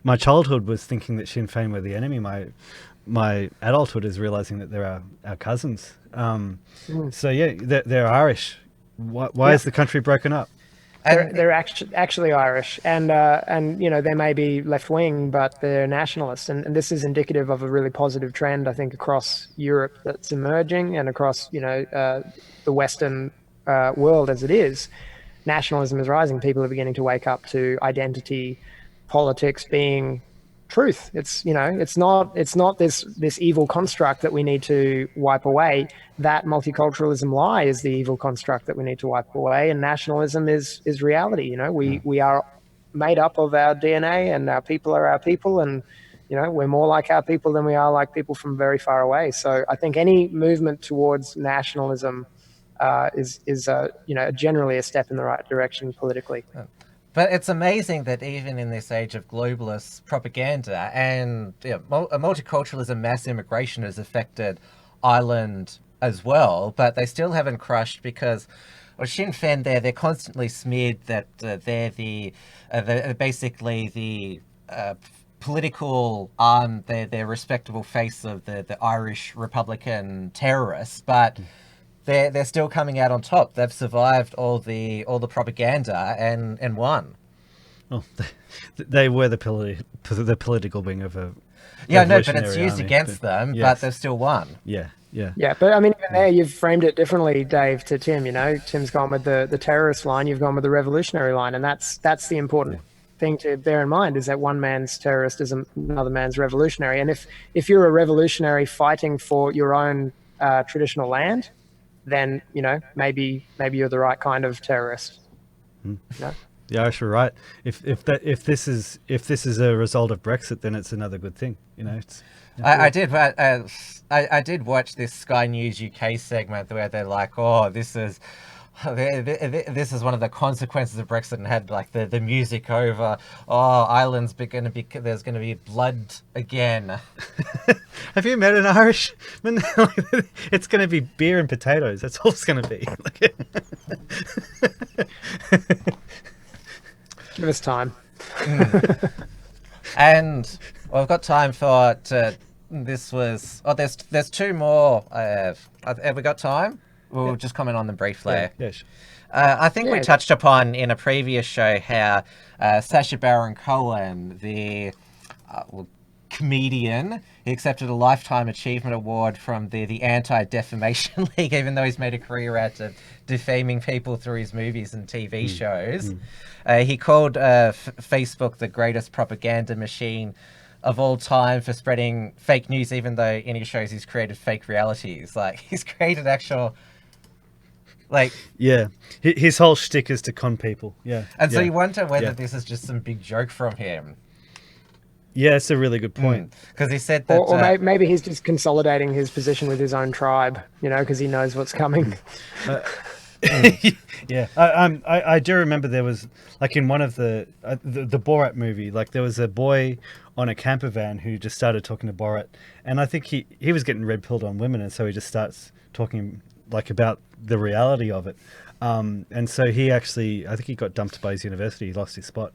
my childhood was thinking that Sinn Féin were the enemy. My adulthood is realizing that they're our cousins. So yeah, they're Irish. Why is the country broken up? They're actually Irish, and they may be left wing, but they're nationalists, and this is indicative of a really positive trend, I think, across Europe that's emerging, and across the Western world as it is. Nationalism is rising. People are beginning to wake up to identity politics being truth. It's not this evil construct that we need to wipe away. That multiculturalism lie is the evil construct that we need to wipe away, and nationalism is reality. We are made up of our DNA, and our people are our people, and we're more like our people than we are like people from very far away. So I think any movement towards nationalism is generally a step in the right direction politically. But it's amazing that even in this age of globalist propaganda and multiculturalism, mass immigration has affected Ireland as well, but they still haven't crushed because Sinn Féin they're constantly smeared that they're basically the political arm, they're respectable face of the Irish Republican terrorists, but they're still coming out on top. They've survived all the propaganda and won. Oh, they were the political wing of a no, but it's used against them. Yes. But they've still won. Yeah. But I mean, even there, you've framed it differently, Dave, to Tim. Tim's gone with the terrorist line. You've gone with the revolutionary line, and that's the important thing to bear in mind, is that one man's terrorist is another man's revolutionary. And if you're a revolutionary fighting for your own traditional land, then maybe you're the right kind of terrorist. The Irish were right. If this is a result of Brexit, then it's another good thing. I did watch this Sky News UK segment where they're like, oh, this is one of the consequences of Brexit, and had like the music over. Oh, Ireland's there's going to be blood again. Have you met an Irishman? It's going to be beer and potatoes. That's all it's going to be. Give us time. And I've got time for this was. Oh, there's two more. Have we got time? We'll just comment on them briefly. Yes. I think we touched upon in a previous show how Sacha Baron Cohen, the comedian, he accepted a Lifetime Achievement Award from the Anti-Defamation League, even though he's made a career out of defaming people through his movies and TV shows. He called Facebook the greatest propaganda machine of all time for spreading fake news, even though in his shows he's created fake realities. Like, he's created actual... his whole shtick is to con people. And so you wonder whether this is just some big joke from him. Yeah, that's a really good point. Because he said that... Or maybe he's just consolidating his position with his own tribe, because he knows what's coming. I do remember there was, like, in one of the Borat movie, like, there was a boy on a camper van who just started talking to Borat, and I think he was getting red-pilled on women, and so he just starts talking, like, about the reality of it. And so he actually, I think he got dumped by his university. He lost his spot.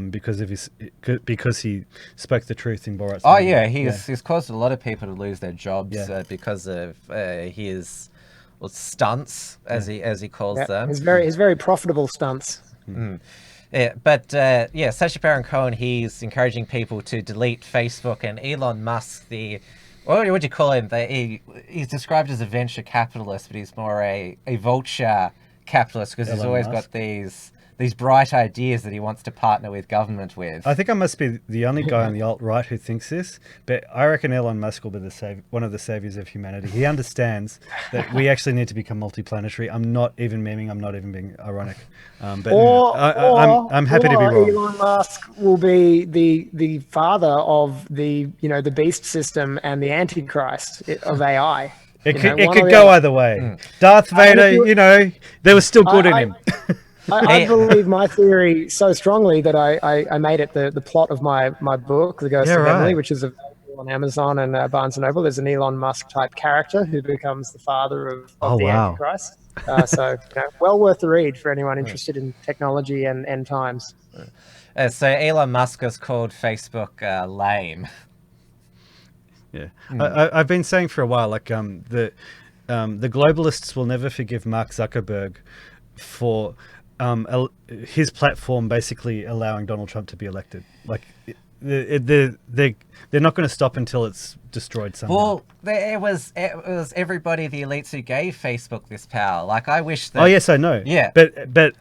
Because he spoke the truth in Borat's movie. Yeah, he's caused a lot of people to lose their jobs because of his stunts, as he calls them. His very profitable stunts. But Sacha Baron Cohen, he's encouraging people to delete Facebook, and Elon Musk, what would you call him? He's described as a venture capitalist, but he's more a vulture capitalist, because he's always got these bright ideas that he wants to partner with government with. I think I must be the only guy on the alt-right who thinks this, but I reckon Elon Musk will be one of the saviors of humanity. He understands that we actually need to become multiplanetary. I'm not even memeing. I'm not even being ironic. I'm happy to be wrong. Elon Musk will be the father of the beast system and the Antichrist of AI. It could go either way. Darth Vader, there was still good in him. I believe my theory so strongly that I made it the plot of my book, The Ghost of Emily, which is available on Amazon and Barnes & Noble. There's an Elon Musk type character who becomes the father of the Antichrist. So well worth the read for anyone interested in technology and end times. So Elon Musk has called Facebook lame. Yeah, I've been saying for a while, like the globalists will never forgive Mark Zuckerberg for his platform basically allowing Donald Trump to be elected. Like they're not going to stop until it's destroyed somehow. Well, it was everybody, the elites, who gave Facebook this power. Like, I wish that. Oh yes, I know. Yeah, but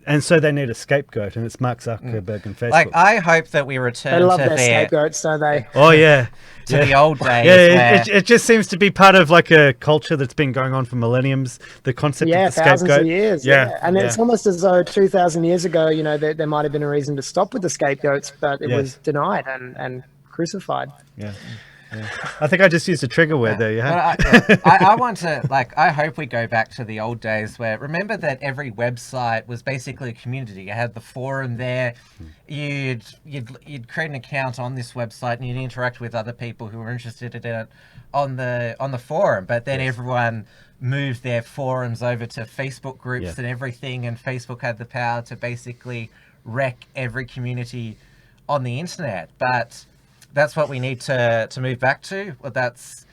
and so they need a scapegoat, and it's Mark Zuckerberg and Facebook. Like, I hope that we return they love to their scapegoats, don't they? Oh yeah. To the old days. Yeah, it just seems to be part of like a culture that's been going on for millenniums. The concept of the scapegoat. Thousands of years. Yeah. And it's almost as though 2,000 years ago, there might have been a reason to stop with the scapegoats, but it was denied and crucified. Yeah. I think I just used a trigger word there. Yeah. I want to, I hope we go back to the old days where, remember that every website was basically a community. You had the forum there. You'd create an account on this website and you'd interact with other people who were interested in it on the forum. But then everyone moved their forums over to Facebook groups and everything, and Facebook had the power to basically wreck every community on the internet. But that's what we need to move back to. Well, that's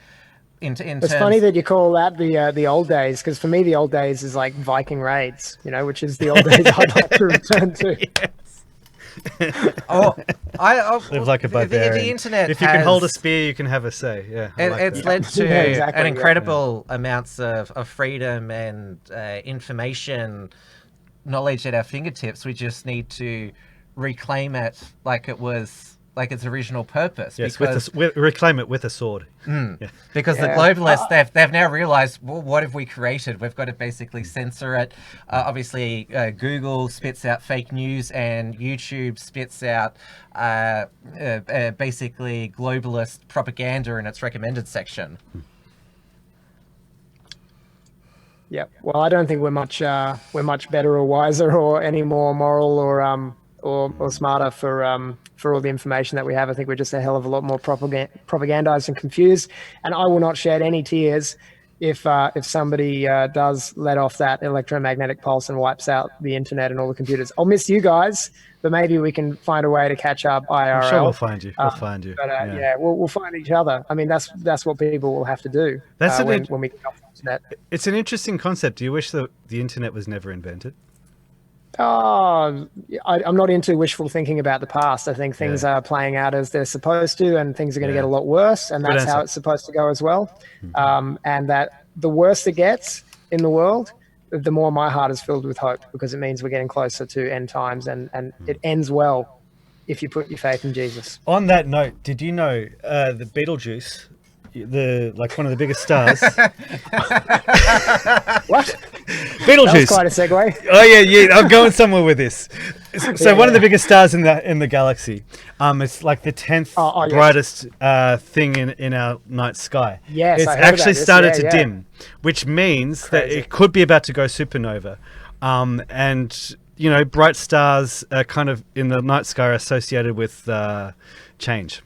it's funny that you call that the old days, because for me the old days is like Viking raids, which is the old days I'd like to return to. Live like a barbarian. The internet. If you can hold a spear, you can have a say. Yeah, it's led to an incredible amounts of freedom and information, knowledge at our fingertips. We just need to reclaim it like it was. Like its original purpose. Yes, reclaim it with a sword. Because the globalists, they've now realized, well, what have we created? We've got to basically censor it. Obviously, Google spits out fake news and YouTube spits out basically globalist propaganda in its recommended section. Yeah, well, I don't think we're much better or wiser or any more moral or smarter for all the information that we have. I think we're just a hell of a lot more propagandized and confused. And I will not shed any tears if somebody does let off that electromagnetic pulse and wipes out the internet and all the computers. I'll miss you guys, but maybe we can find a way to catch up IRL. I'm sure we'll find you. We'll find you. But we'll find each other. I mean, that's what people will have to do when we get off the internet. It's an interesting concept. Do you wish the internet was never invented? I'm not into wishful thinking about the past. I think things are playing out as they're supposed to, and things are going to get a lot worse, and that's how it's supposed to go as well. And that the worse it gets in the world, the more my heart is filled with hope, because it means we're getting closer to end times, and it ends well if you put your faith in Jesus. On that note, did you know the Beetlejuice, one of the biggest stars? What? Beetlejuice. That was quite a segue. Oh yeah, I'm going somewhere with this. So one of the biggest stars in the galaxy. It's like the 10th brightest thing in our night sky. Yes, it's actually started to dim, which means that it could be about to go supernova. And bright stars are kind of in the night sky are associated with change.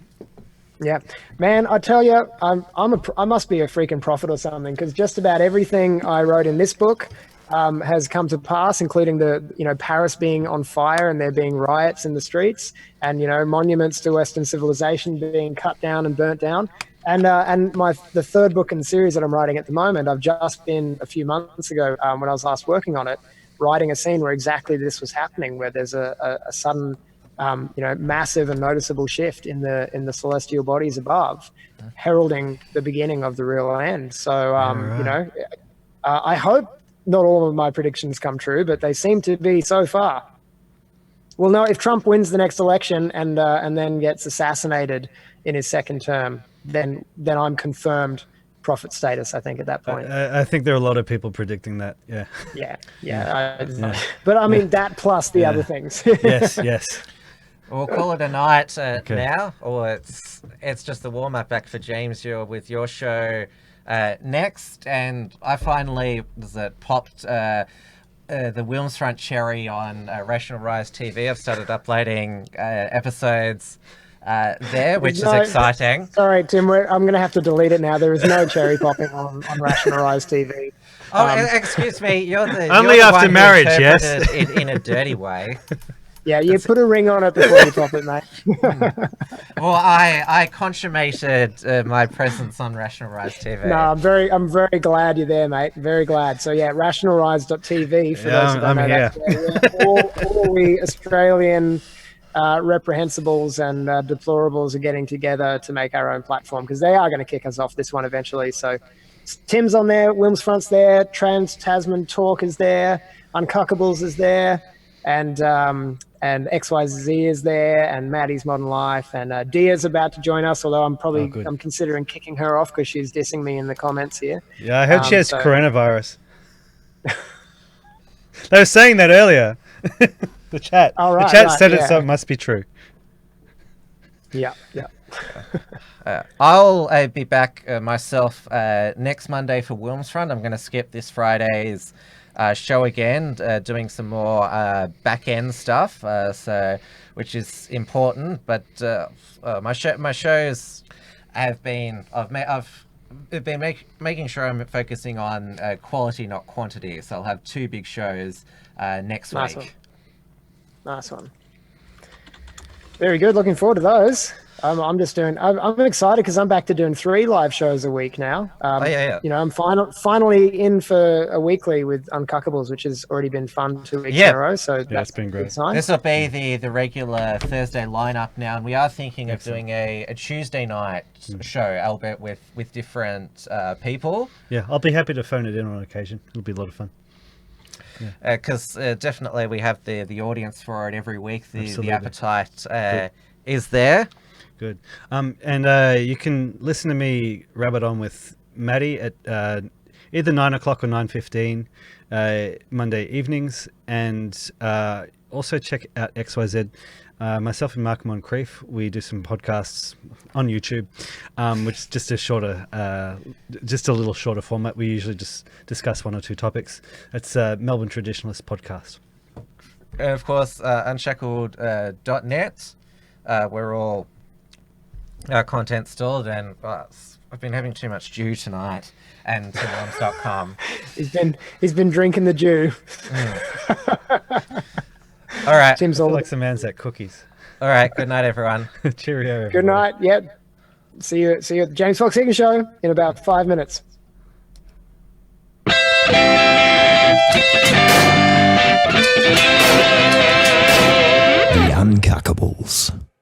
Yeah, man, I tell you, I must be a freaking prophet or something, because just about everything I wrote in this book has come to pass, including Paris being on fire and there being riots in the streets, and monuments to Western civilization being cut down and burnt down. And the third book in the series that I'm writing at the moment, I've just been a few months ago when I was last working on it, writing a scene where exactly this was happening, where there's a sudden massive and noticeable shift in the celestial bodies above, heralding the beginning of the real end. So, I hope not all of my predictions come true, but they seem to be so far. Well, no, if Trump wins the next election and then gets assassinated in his second term, then I'm confirmed prophet status, I think, at that point. I think there are a lot of people predicting that. Yeah. But I mean, that plus the other things. Yes. We'll call it a night now, or it's just the warm-up back for James. You're with your show next, and I finally popped the Wilms Front cherry on Rational Rise TV. I've started uploading episodes there, which is exciting. Sorry, Tim, I'm going to have to delete it now. There is no cherry popping on Rational Rise TV. Oh, excuse me. You're the only you're the after one marriage, who yes. interpreted it in a dirty way. Yeah, you put a ring on it before you pop it, mate. Well, I consummated my presence on Rational Rise TV. No, I'm very glad you're there, mate. Very glad. So yeah, rationalrise.tv for those who don't know here. that. Yeah, all we Australian reprehensibles and deplorables are getting together to make our own platform because they are going to kick us off this one eventually. So Tim's on there, Wilms Front's there, Trans Tasman Talk is there, Uncuckables is there, and XYZ is there, and Maddie's Modern Life, and Dia's about to join us, although I'm considering kicking her off because she's dissing me in the comments here. Yeah, I heard she has coronavirus. They were saying that earlier. The chat. Oh, right, the chat right, said yeah. it, so it must be true. Yeah. I'll be back myself next Monday for Wilms Front. I'm going to skip this Friday's show again, doing some more back-end stuff, which is important. But my shows have been making sure I'm focusing on quality, not quantity. So I'll have 2 big shows next week. Nice one. Very good. Looking forward to those. I'm excited because I'm back to doing 3 live shows a week now. You know, I'm finally in for a weekly with Uncuckables, which has already been fun 2 weeks in a row. So that's been great. This will be the regular Thursday lineup now, and we are thinking of doing a Tuesday night show, albeit with different people. Yeah, I'll be happy to phone it in on occasion. It'll be a lot of fun. Because definitely we have the audience for it every week. The appetite is there. Good. And you can listen to me rabbit on with Maddie at either 9 o'clock or 9:15 Monday evenings, and also check out XYZ. Myself and Mark Moncrief, we do some podcasts on YouTube, which is just a little shorter format. We usually just discuss 1 or 2 topics. It's a Melbourne Traditionalist podcast. And of course, unshackled.net, where all our content stored, and I've been having too much dew tonight, and timwilms.com. He's been drinking the dew. All right. Tim's all like some Anzac cookies. All right. Good night, everyone. Cheerio. Good night. Yep. See you at the James Fox Higgins show in about 5 minutes.